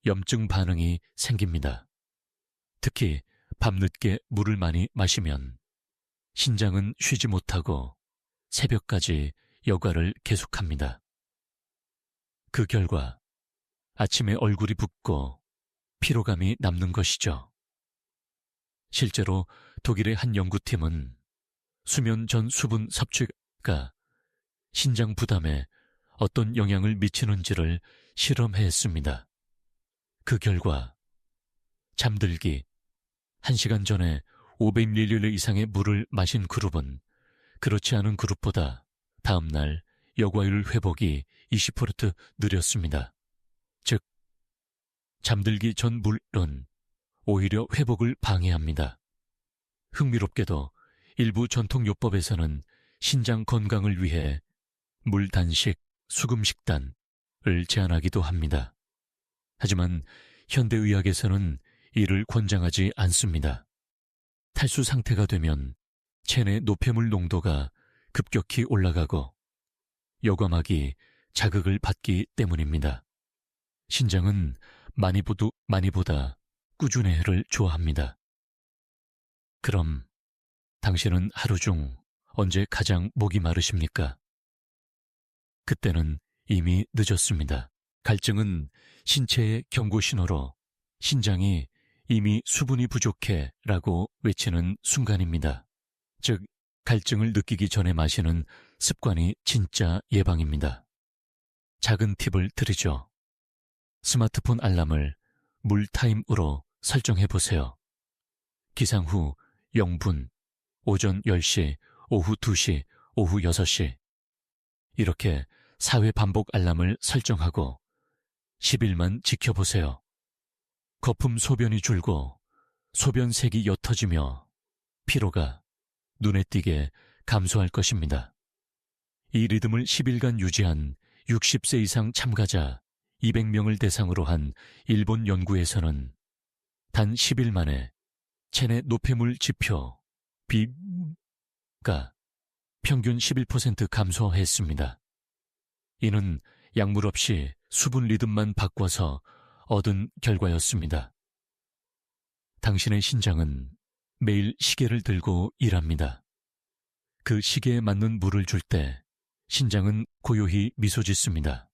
[SPEAKER 1] 염증 반응이 생깁니다. 특히 밤늦게 물을 많이 마시면 신장은 쉬지 못하고 새벽까지 여과를 계속합니다. 그 결과 아침에 얼굴이 붓고 피로감이 남는 것이죠. 실제로 독일의 한 연구팀은 수면 전 수분 섭취가 신장 부담에 어떤 영향을 미치는지를 실험했습니다. 그 결과 잠들기 1시간 전에 500ml 이상의 물을 마신 그룹은 그렇지 않은 그룹보다 다음날 여과율 회복이 20% 느렸습니다. 즉, 잠들기 전 물은 오히려 회복을 방해합니다. 흥미롭게도 일부 전통요법에서는 신장 건강을 위해 물 단식, 수금 식단을 제한하기도 합니다. 하지만 현대의학에서는 이를 권장하지 않습니다. 탈수 상태가 되면 체내 노폐물 농도가 급격히 올라가고 여과막이 자극을 받기 때문입니다. 신장은 많이보다 꾸준해를 좋아합니다. 그럼 당신은 하루 중 언제 가장 목이 마르십니까? 그때는 이미 늦었습니다. 갈증은 신체의 경고 신호로 신장이 이미 수분이 부족해 라고 외치는 순간입니다. 즉, 갈증을 느끼기 전에 마시는 습관이 진짜 예방입니다. 작은 팁을 드리죠. 스마트폰 알람을 물 타임으로 설정해 보세요. 기상 후 0분, 오전 10시, 오후 2시, 오후 6시. 이렇게 4회 반복 알람을 설정하고 10일만 지켜보세요. 거품 소변이 줄고 소변색이 옅어지며 피로가 눈에 띄게 감소할 것입니다. 이 리듬을 10일간 유지한 60세 이상 참가자 200명을 대상으로 한 일본 연구에서는 단 10일 만에 체내 노폐물 지표 B가 평균 11% 감소했습니다. 이는 약물 없이 수분 리듬만 바꿔서 얻은 결과였습니다. 당신의 신장은 매일 시계를 들고 일합니다. 그 시계에 맞는 물을 줄 때 신장은 고요히 미소 짓습니다.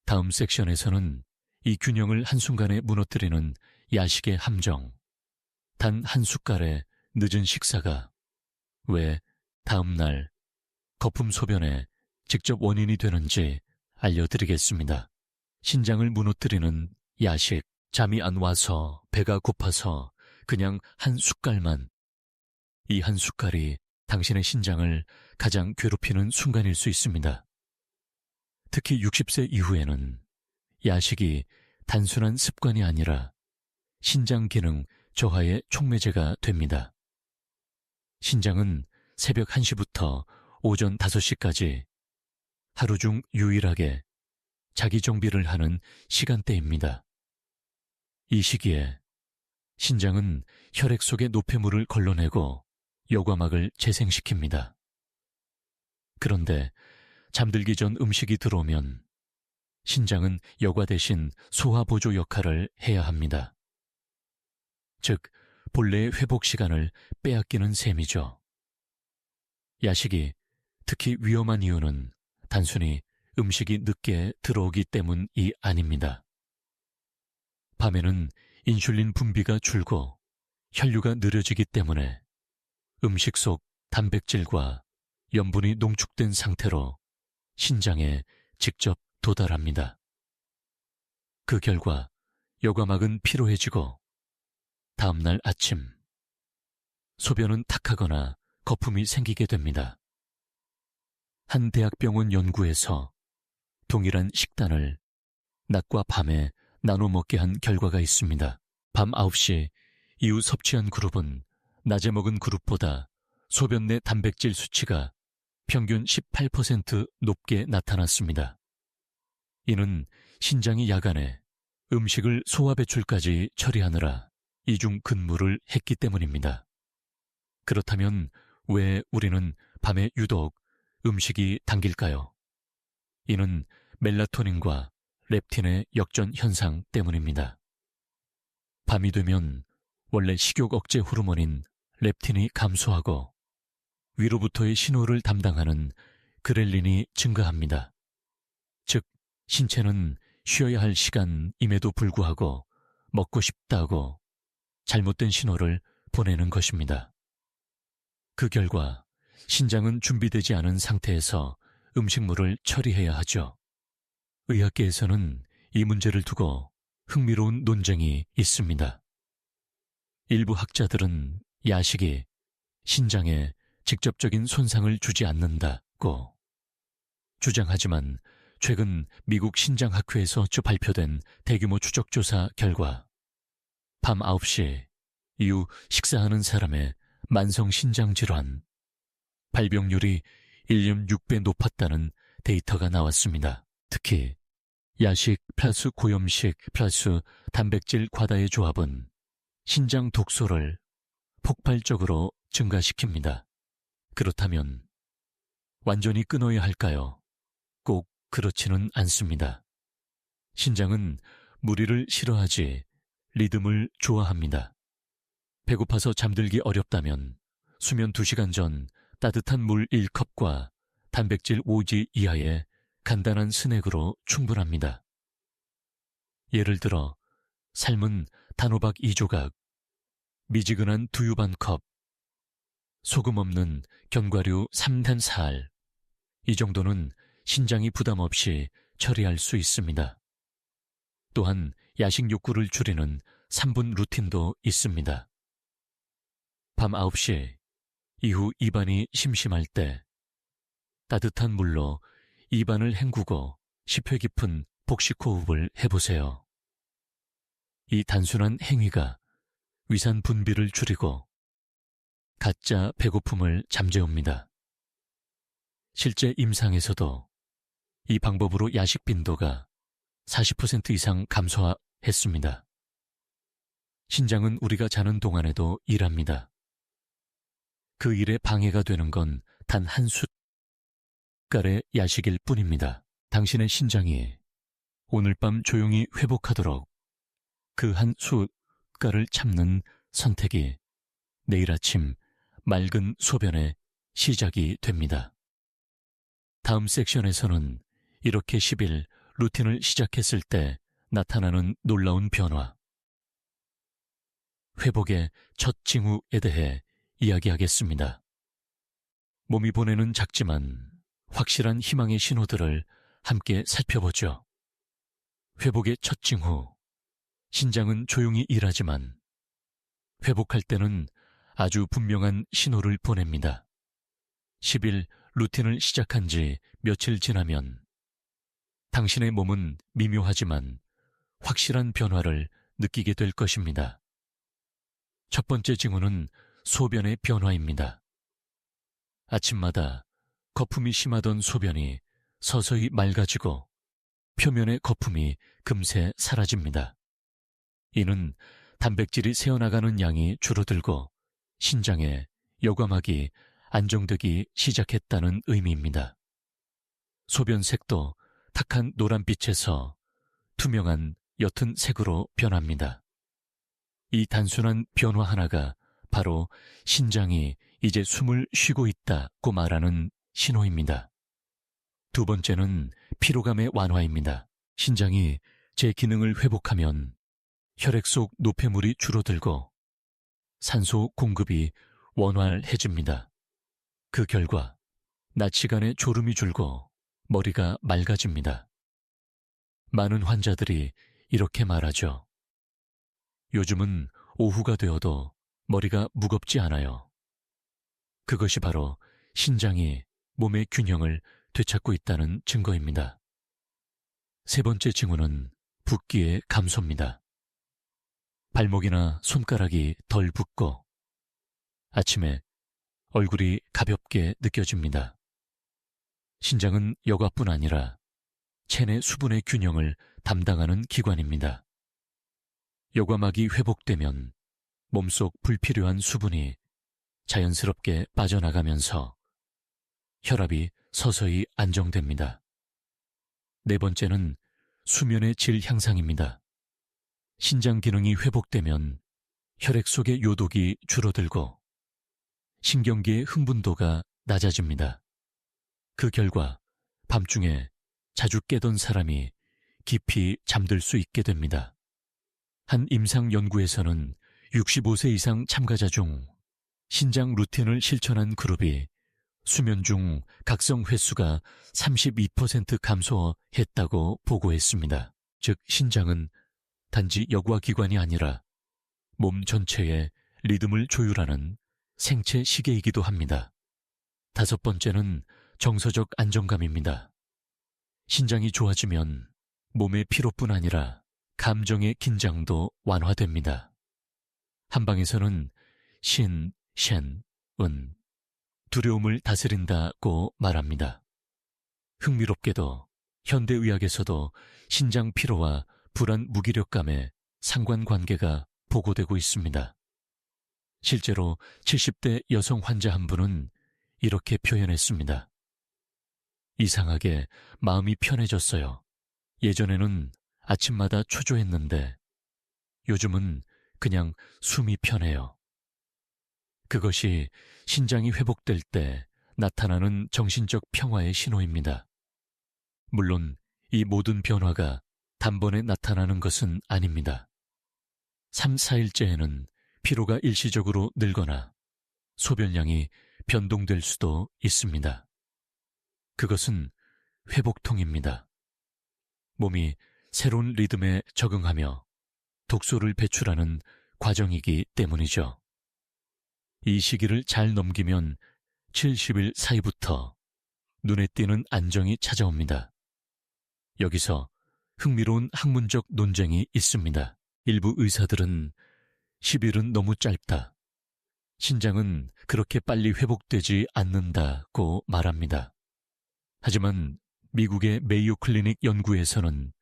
[SPEAKER 1] 다음 섹션에서는 이 균형을 한순간에 무너뜨리는 야식의 함정, 단 한 숟갈의 늦은 식사가 왜 다음 날 거품 소변에 직접 원인이 되는지 알려드리겠습니다. 신장을 무너뜨리는 야식, 잠이 안 와서 배가 고파서 그냥 한 숟갈만, 이 한 숟갈이 당신의 신장을 가장 괴롭히는 순간일 수 있습니다. 특히 60세 이후에는 야식이 단순한 습관이 아니라 신장 기능 저하의 촉매제가 됩니다. 신장은 새벽 1시부터 오전 5시까지 하루 중 유일하게 자기 정비를 하는 시간대입니다. 이 시기에 신장은 혈액 속의 노폐물을 걸러내고 여과막을 재생시킵니다. 그런데 잠들기 전 음식이 들어오면 신장은 여과 대신 소화 보조 역할을 해야 합니다. 즉, 본래의 회복 시간을 빼앗기는 셈이죠. 야식이 특히 위험한 이유는 단순히 음식이 늦게 들어오기 때문이 아닙니다. 밤에는 인슐린 분비가 줄고 혈류가 느려지기 때문에 음식 속 단백질과 염분이 농축된 상태로 신장에 직접 도달합니다. 그 결과 여과막은 피로해지고 다음날 아침 소변은 탁하거나 거품이 생기게 됩니다. 한 대학병원 연구에서 동일한 식단을 낮과 밤에 나눠 먹게 한 결과가 있습니다. 밤 9시 이후 섭취한 그룹은 낮에 먹은 그룹보다 소변 내 단백질 수치가 평균 18% 높게 나타났습니다. 이는 신장이 야간에 음식을 소화 배출까지 처리하느라 이중 근무를 했기 때문입니다. 그렇다면 왜 우리는 밤에 유독 음식이 당길까요? 이는 멜라토닌과 렙틴의 역전 현상 때문입니다. 밤이 되면 원래 식욕 억제 호르몬인 렙틴이 감소하고 위로부터의 신호를 담당하는 그렐린이 증가합니다. 즉, 신체는 쉬어야 할 시간임에도 불구하고 먹고 싶다고 잘못된 신호를 보내는 것입니다. 그 결과 신장은 준비되지 않은 상태에서 음식물을 처리해야 하죠. 의학계에서는 이 문제를 두고 흥미로운 논쟁이 있습니다. 일부 학자들은 야식이 신장에 직접적인 손상을 주지 않는다고 주장하지만 최근 미국 신장학회에서 발표된 대규모 추적조사 결과 밤 9시 이후 식사하는 사람의 만성 신장질환, 발병률이 1.6배 높았다는 데이터가 나왔습니다. 특히 야식 플러스 고염식 플러스 단백질 과다의 조합은 신장 독소를 폭발적으로 증가시킵니다. 그렇다면 완전히 끊어야 할까요? 꼭 그렇지는 않습니다. 신장은 무리를 싫어하지 리듬을 좋아합니다. 배고파서 잠들기 어렵다면 수면 2시간 전 따뜻한 물 1컵과 단백질 5지 이하의 간단한 스낵으로 충분합니다. 예를 들어 삶은 단호박 2조각, 미지근한 두유 반 컵, 소금 없는 견과류 3단사알, 이 정도는 신장이 부담 없이 처리할 수 있습니다. 또한 야식 욕구를 줄이는 3분 루틴도 있습니다. 밤 9시 이후 입안이 심심할 때 따뜻한 물로 입안을 헹구고 10회 깊은 복식 호흡을 해보세요. 이 단순한 행위가 위산 분비를 줄이고 가짜 배고픔을 잠재웁니다. 실제 임상에서도 이 방법으로 야식 빈도가 40% 이상 감소했습니다. 신장은 우리가 자는 동안에도 일합니다. 그 일에 방해가 되는 건 단 한 숟갈의 야식일 뿐입니다. 당신의 신장이 오늘 밤 조용히 회복하도록 그 한 숟갈을 참는 선택이 내일 아침 맑은 소변의 시작이 됩니다. 다음 섹션에서는 이렇게 10일 루틴을 시작했을 때 나타나는 놀라운 변화, 회복의 첫 징후에 대해 이야기하겠습니다. 몸이 보내는 작지만 확실한 희망의 신호들을 함께 살펴보죠. 회복의 첫 징후, 신장은 조용히 일하지만 회복할 때는 아주 분명한 신호를 보냅니다. 10일 루틴을 시작한 지 며칠 지나면 당신의 몸은 미묘하지만 확실한 변화를 느끼게 될 것입니다. 첫 번째 징후는 소변의 변화입니다. 아침마다 거품이 심하던 소변이 서서히 맑아지고 표면의 거품이 금세 사라집니다. 이는 단백질이 새어나가는 양이 줄어들고 신장의 여과막이 안정되기 시작했다는 의미입니다. 소변색도 탁한 노란빛에서 투명한 옅은 색으로 변합니다. 이 단순한 변화 하나가 바로 신장이 이제 숨을 쉬고 있다고 말하는 신호입니다. 두 번째는 피로감의 완화입니다. 신장이 제 기능을 회복하면 혈액 속 노폐물이 줄어들고 산소 공급이 원활해집니다. 그 결과 낮 시간에 졸음이 줄고 머리가 맑아집니다. 많은 환자들이 이렇게 말하죠. 요즘은 오후가 되어도 머리가 무겁지 않아요. 그것이 바로 신장이 몸의 균형을 되찾고 있다는 증거입니다. 세 번째 징후는 붓기의 감소입니다. 발목이나 손가락이 덜 붓고 아침에 얼굴이 가볍게 느껴집니다. 신장은 여과뿐 아니라 체내 수분의 균형을 담당하는 기관입니다. 여과막이 회복되면 몸속 불필요한 수분이 자연스럽게 빠져나가면서 혈압이 서서히 안정됩니다. 네 번째는 수면의 질 향상입니다. 신장 기능이 회복되면 혈액 속의 요독이 줄어들고 신경계의 흥분도가 낮아집니다. 그 결과 밤중에 자주 깨던 사람이 깊이 잠들 수 있게 됩니다. 한 임상 연구에서는 65세 이상 참가자 중 신장 루틴을 실천한 그룹이 수면 중 각성 횟수가 32% 감소했다고 보고했습니다. 즉 신장은 단지 여과기관이 아니라 몸 전체의 리듬을 조율하는 생체 시계이기도 합니다. 다섯 번째는 정서적 안정감입니다. 신장이 좋아지면 몸의 피로뿐 아니라 감정의 긴장도 완화됩니다. 한방에서는 신, 셴, 은, 두려움을 다스린다고 말합니다. 흥미롭게도 현대의학에서도 신장 피로와 불안 무기력감의 상관관계가 보고되고 있습니다. 실제로 70대 여성 환자 한 분은 이렇게 표현했습니다. 이상하게 마음이 편해졌어요. 예전에는 아침마다 초조했는데 요즘은 그냥 숨이 편해요. 그것이 신장이 회복될 때 나타나는 정신적 평화의 신호입니다. 물론 이 모든 변화가 단번에 나타나는 것은 아닙니다. 3, 4일째에는 피로가 일시적으로 늘거나 소변량이 변동될 수도 있습니다. 그것은 회복통입니다. 몸이 새로운 리듬에 적응하며 독소를 배출하는 과정이기 때문이죠. 이 시기를 잘 넘기면 70일 사이부터 눈에 띄는 안정이 찾아옵니다. 여기서 흥미로운 학문적 논쟁이 있습니다. 일부 의사들은 10일은 너무 짧다. 신장은 그렇게 빨리 회복되지 않는다고 말합니다. 하지만 미국의 메이오 클리닉 연구에서는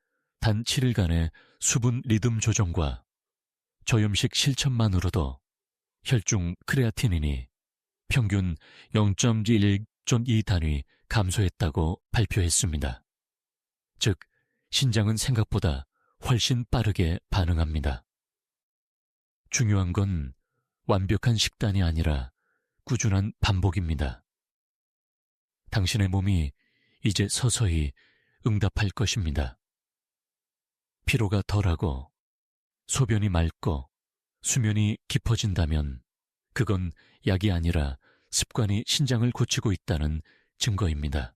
[SPEAKER 1] 단 7일간의 수분 리듬 조정과 저염식 실천만으로도 혈중 크레아티닌이 평균 0.1.2 단위 감소했다고 발표했습니다. 즉, 신장은 생각보다 훨씬 빠르게 반응합니다. 중요한 건 완벽한 식단이 아니라 꾸준한 반복입니다. 당신의 몸이 이제 서서히 응답할 것입니다. 피로가 덜하고 소변이 맑고 수면이 깊어진다면 그건 약이 아니라 습관이 신장을 고치고 있다는 증거입니다.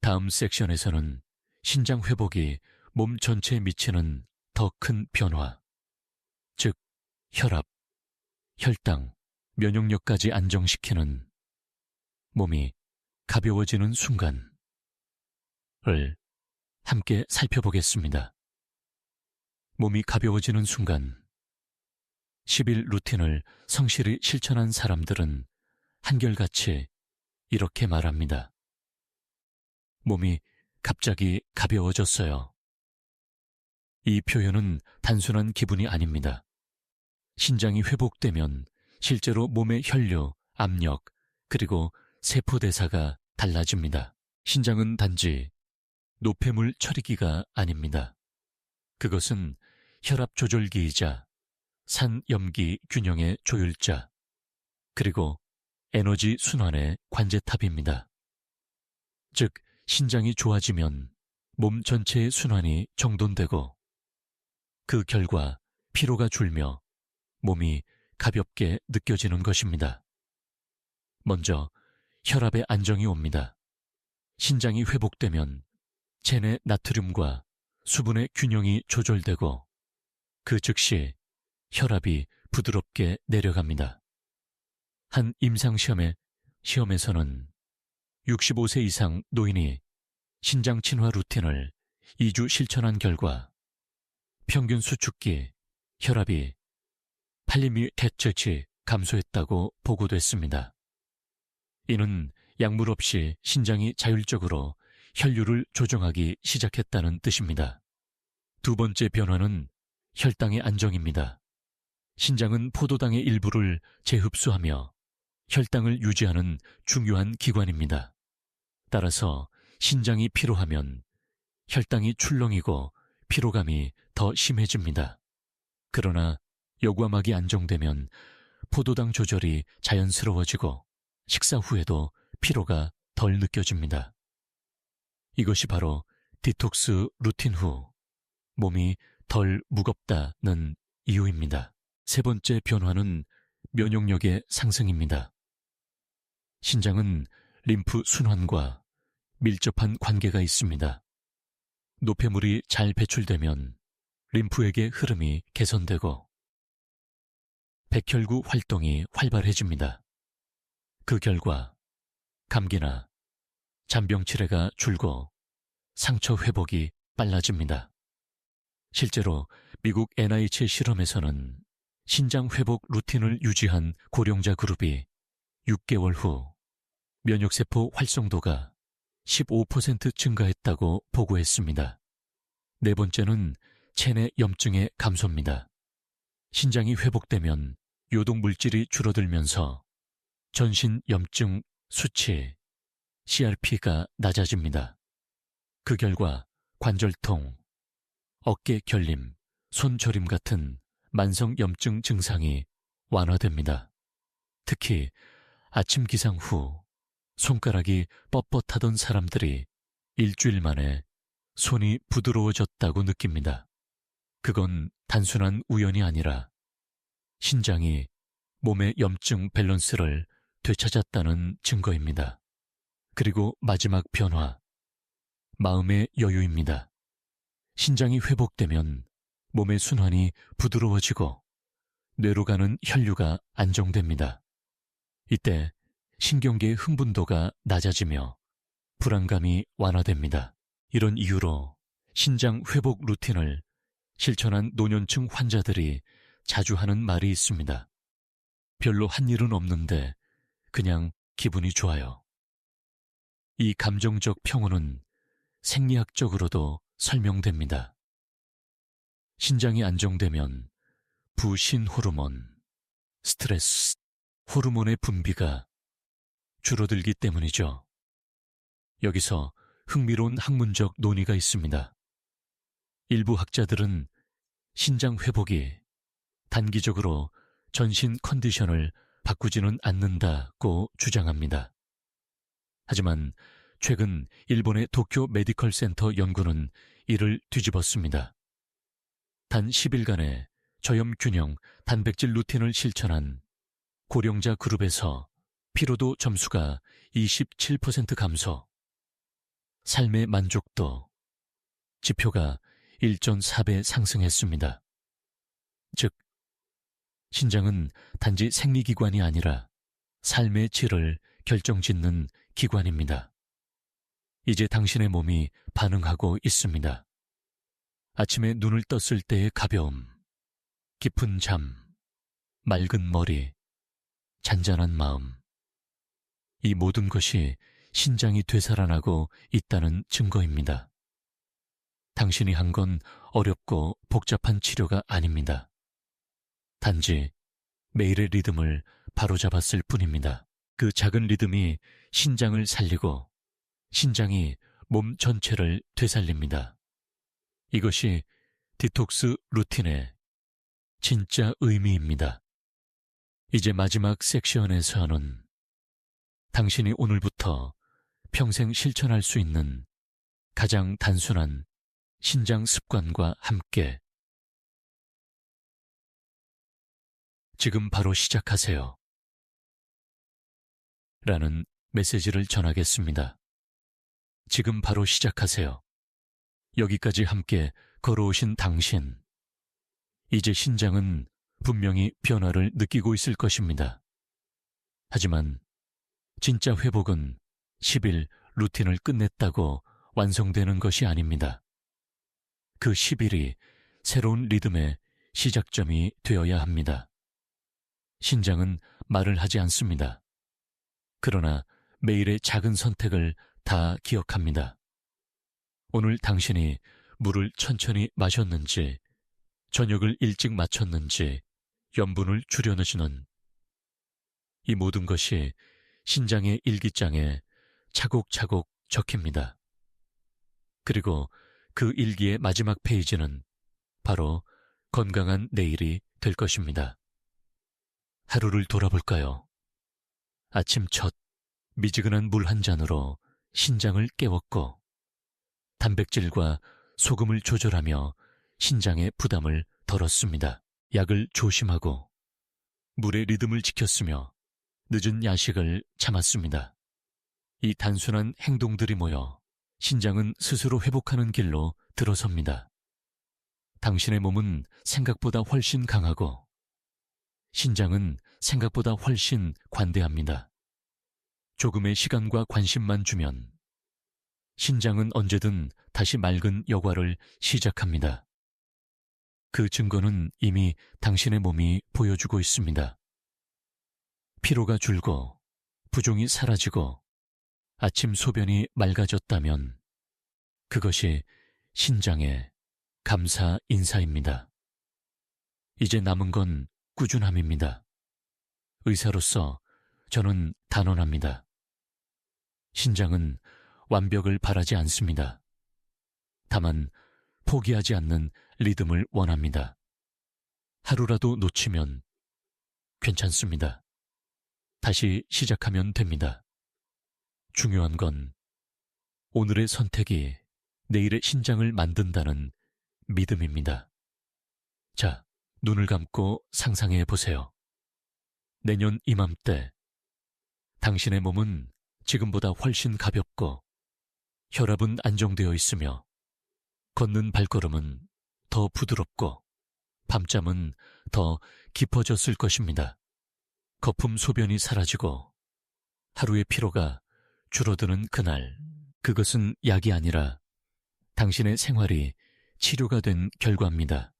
[SPEAKER 1] 다음 섹션에서는 신장 회복이 몸 전체에 미치는 더 큰 변화, 즉 혈압, 혈당, 면역력까지 안정시키는 몸이 가벼워지는 순간을 함께 살펴보겠습니다. 몸이 가벼워지는 순간, 10일 루틴을 성실히 실천한 사람들은 한결같이 이렇게 말합니다. 몸이 갑자기 가벼워졌어요. 이 표현은 단순한 기분이 아닙니다. 신장이 회복되면 실제로 몸의 혈류, 압력, 그리고 세포 대사가 달라집니다. 신장은 단지 노폐물 처리기가 아닙니다. 그것은 혈압 조절기이자 산염기 균형의 조율자, 그리고 에너지 순환의 관제탑입니다. 즉, 신장이 좋아지면 몸 전체의 순환이 정돈되고 그 결과 피로가 줄며 몸이 가볍게 느껴지는 것입니다. 먼저 혈압의 안정이 옵니다. 신장이 회복되면 체내 나트륨과 수분의 균형이 조절되고 그 즉시 혈압이 부드럽게 내려갑니다. 한 임상시험에서는 65세 이상 노인이 신장 친화 루틴을 2주 실천한 결과 평균 수축기 혈압이 8mmHg 감소했다고 보고됐습니다. 이는 약물 없이 신장이 자율적으로 혈류를 조정하기 시작했다는 뜻입니다. 두 번째 변화는 혈당의 안정입니다. 신장은 포도당의 일부를 재흡수하며 혈당을 유지하는 중요한 기관입니다. 따라서 신장이 피로하면 혈당이 출렁이고 피로감이 더 심해집니다. 그러나 여과막이 안정되면 포도당 조절이 자연스러워지고 식사 후에도 피로가 덜 느껴집니다. 이것이 바로 디톡스 루틴 후 몸이 덜 무겁다는 이유입니다. 세 번째 변화는 면역력의 상승입니다. 신장은 림프 순환과 밀접한 관계가 있습니다. 노폐물이 잘 배출되면 림프액의 흐름이 개선되고 백혈구 활동이 활발해집니다. 그 결과 감기나 잔병 치레가 줄고 상처 회복이 빨라집니다. 실제로 미국 NIH 실험에서는 신장 회복 루틴을 유지한 고령자 그룹이 6개월 후 면역세포 활성도가 15% 증가했다고 보고했습니다. 네 번째는 체내 염증의 감소입니다. 신장이 회복되면 요독물질이 줄어들면서 전신 염증 수치 CRP가 낮아집니다. 그 결과 관절통, 어깨 결림, 손 저림 같은 만성 염증 증상이 완화됩니다. 특히 아침 기상 후 손가락이 뻣뻣하던 사람들이 일주일 만에 손이 부드러워졌다고 느낍니다. 그건 단순한 우연이 아니라 신장이 몸의 염증 밸런스를 되찾았다는 증거입니다. 그리고 마지막 변화, 마음의 여유입니다. 신장이 회복되면 몸의 순환이 부드러워지고 뇌로 가는 혈류가 안정됩니다. 이때 신경계의 흥분도가 낮아지며 불안감이 완화됩니다. 이런 이유로 신장 회복 루틴을 실천한 노년층 환자들이 자주 하는 말이 있습니다. 별로 한 일은 없는데 그냥 기분이 좋아요. 이 감정적 평온은 생리학적으로도 설명됩니다. 신장이 안정되면 부신호르몬, 스트레스 호르몬의 분비가 줄어들기 때문이죠. 여기서 흥미로운 학문적 논의가 있습니다. 일부 학자들은 신장 회복이 단기적으로 전신 컨디션을 바꾸지는 않는다고 주장합니다. 하지만 최근 일본의 도쿄 메디컬 센터 연구는 이를 뒤집었습니다. 단 10일간의 저염균형 단백질 루틴을 실천한 고령자 그룹에서 피로도 점수가 27% 감소, 삶의 만족도 지표가 1.4배 상승했습니다. 즉, 신장은 단지 생리기관이 아니라 삶의 질을 결정짓는 기관입니다. 이제 당신의 몸이 반응하고 있습니다. 아침에 눈을 떴을 때의 가벼움, 깊은 잠, 맑은 머리, 잔잔한 마음. 이 모든 것이 신장이 되살아나고 있다는 증거입니다. 당신이 한 건 어렵고 복잡한 치료가 아닙니다. 단지 매일의 리듬을 바로잡았을 뿐입니다. 그 작은 리듬이 신장을 살리고 신장이 몸 전체를 되살립니다. 이것이 디톡스 루틴의 진짜 의미입니다. 이제 마지막 섹션에서는 당신이 오늘부터 평생 실천할 수 있는 가장 단순한 신장 습관과 함께 지금 바로 시작하세요. 라는 메시지를 전하겠습니다. 지금 바로 시작하세요. 여기까지 함께 걸어오신 당신. 이제 신장은 분명히 변화를 느끼고 있을 것입니다. 하지만 진짜 회복은 10일 루틴을 끝냈다고 완성되는 것이 아닙니다. 그 10일이 새로운 리듬의 시작점이 되어야 합니다. 신장은 말을 하지 않습니다. 그러나 매일의 작은 선택을 다 기억합니다. 오늘 당신이 물을 천천히 마셨는지, 저녁을 일찍 마쳤는지, 염분을 줄였는지는 이 모든 것이 신장의 일기장에 차곡차곡 적힙니다. 그리고 그 일기의 마지막 페이지는 바로 건강한 내일이 될 것입니다. 하루를 돌아볼까요? 아침 첫 미지근한 물 한 잔으로 신장을 깨웠고 단백질과 소금을 조절하며 신장의 부담을 덜었습니다. 약을 조심하고 물의 리듬을 지켰으며 늦은 야식을 참았습니다. 이 단순한 행동들이 모여 신장은 스스로 회복하는 길로 들어섭니다. 당신의 몸은 생각보다 훨씬 강하고 신장은 생각보다 훨씬 관대합니다. 조금의 시간과 관심만 주면 신장은 언제든 다시 맑은 여과를 시작합니다. 그 증거는 이미 당신의 몸이 보여주고 있습니다. 피로가 줄고 부종이 사라지고 아침 소변이 맑아졌다면 그것이 신장의 감사 인사입니다. 이제 남은 건 꾸준함입니다. 의사로서 저는 단언합니다. 신장은 완벽을 바라지 않습니다. 다만 포기하지 않는 리듬을 원합니다. 하루라도 놓치면 괜찮습니다. 다시 시작하면 됩니다. 중요한 건 오늘의 선택이 내일의 신장을 만든다는 믿음입니다. 자, 눈을 감고 상상해 보세요. 내년 이맘때 당신의 몸은 지금보다 훨씬 가볍고 혈압은 안정되어 있으며 걷는 발걸음은 더 부드럽고 밤잠은 더 깊어졌을 것입니다. 거품 소변이 사라지고 하루의 피로가 줄어드는 그날, 그것은 약이 아니라 당신의 생활이 치료가 된 결과입니다.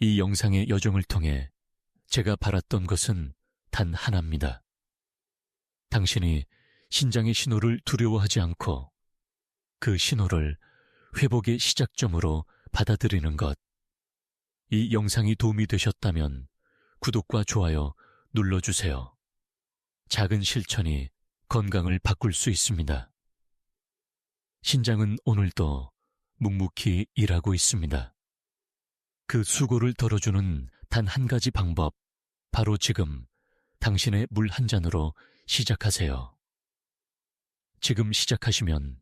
[SPEAKER 1] 이 영상의 여정을 통해 제가 바랐던 것은 단 하나입니다. 당신이 신장의 신호를 두려워하지 않고 그 신호를 회복의 시작점으로 받아들이는 것. 이 영상이 도움이 되셨다면 구독과 좋아요 눌러주세요. 작은 실천이 건강을 바꿀 수 있습니다. 신장은 오늘도 묵묵히 일하고 있습니다. 그 수고를 덜어주는 단 한 가지 방법, 바로 지금 당신의 물 한 잔으로 시작하세요. 지금 시작하시면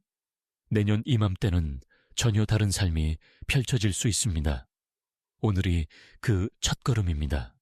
[SPEAKER 1] 내년 이맘때는 전혀 다른 삶이 펼쳐질 수 있습니다. 오늘이 그 첫걸음입니다.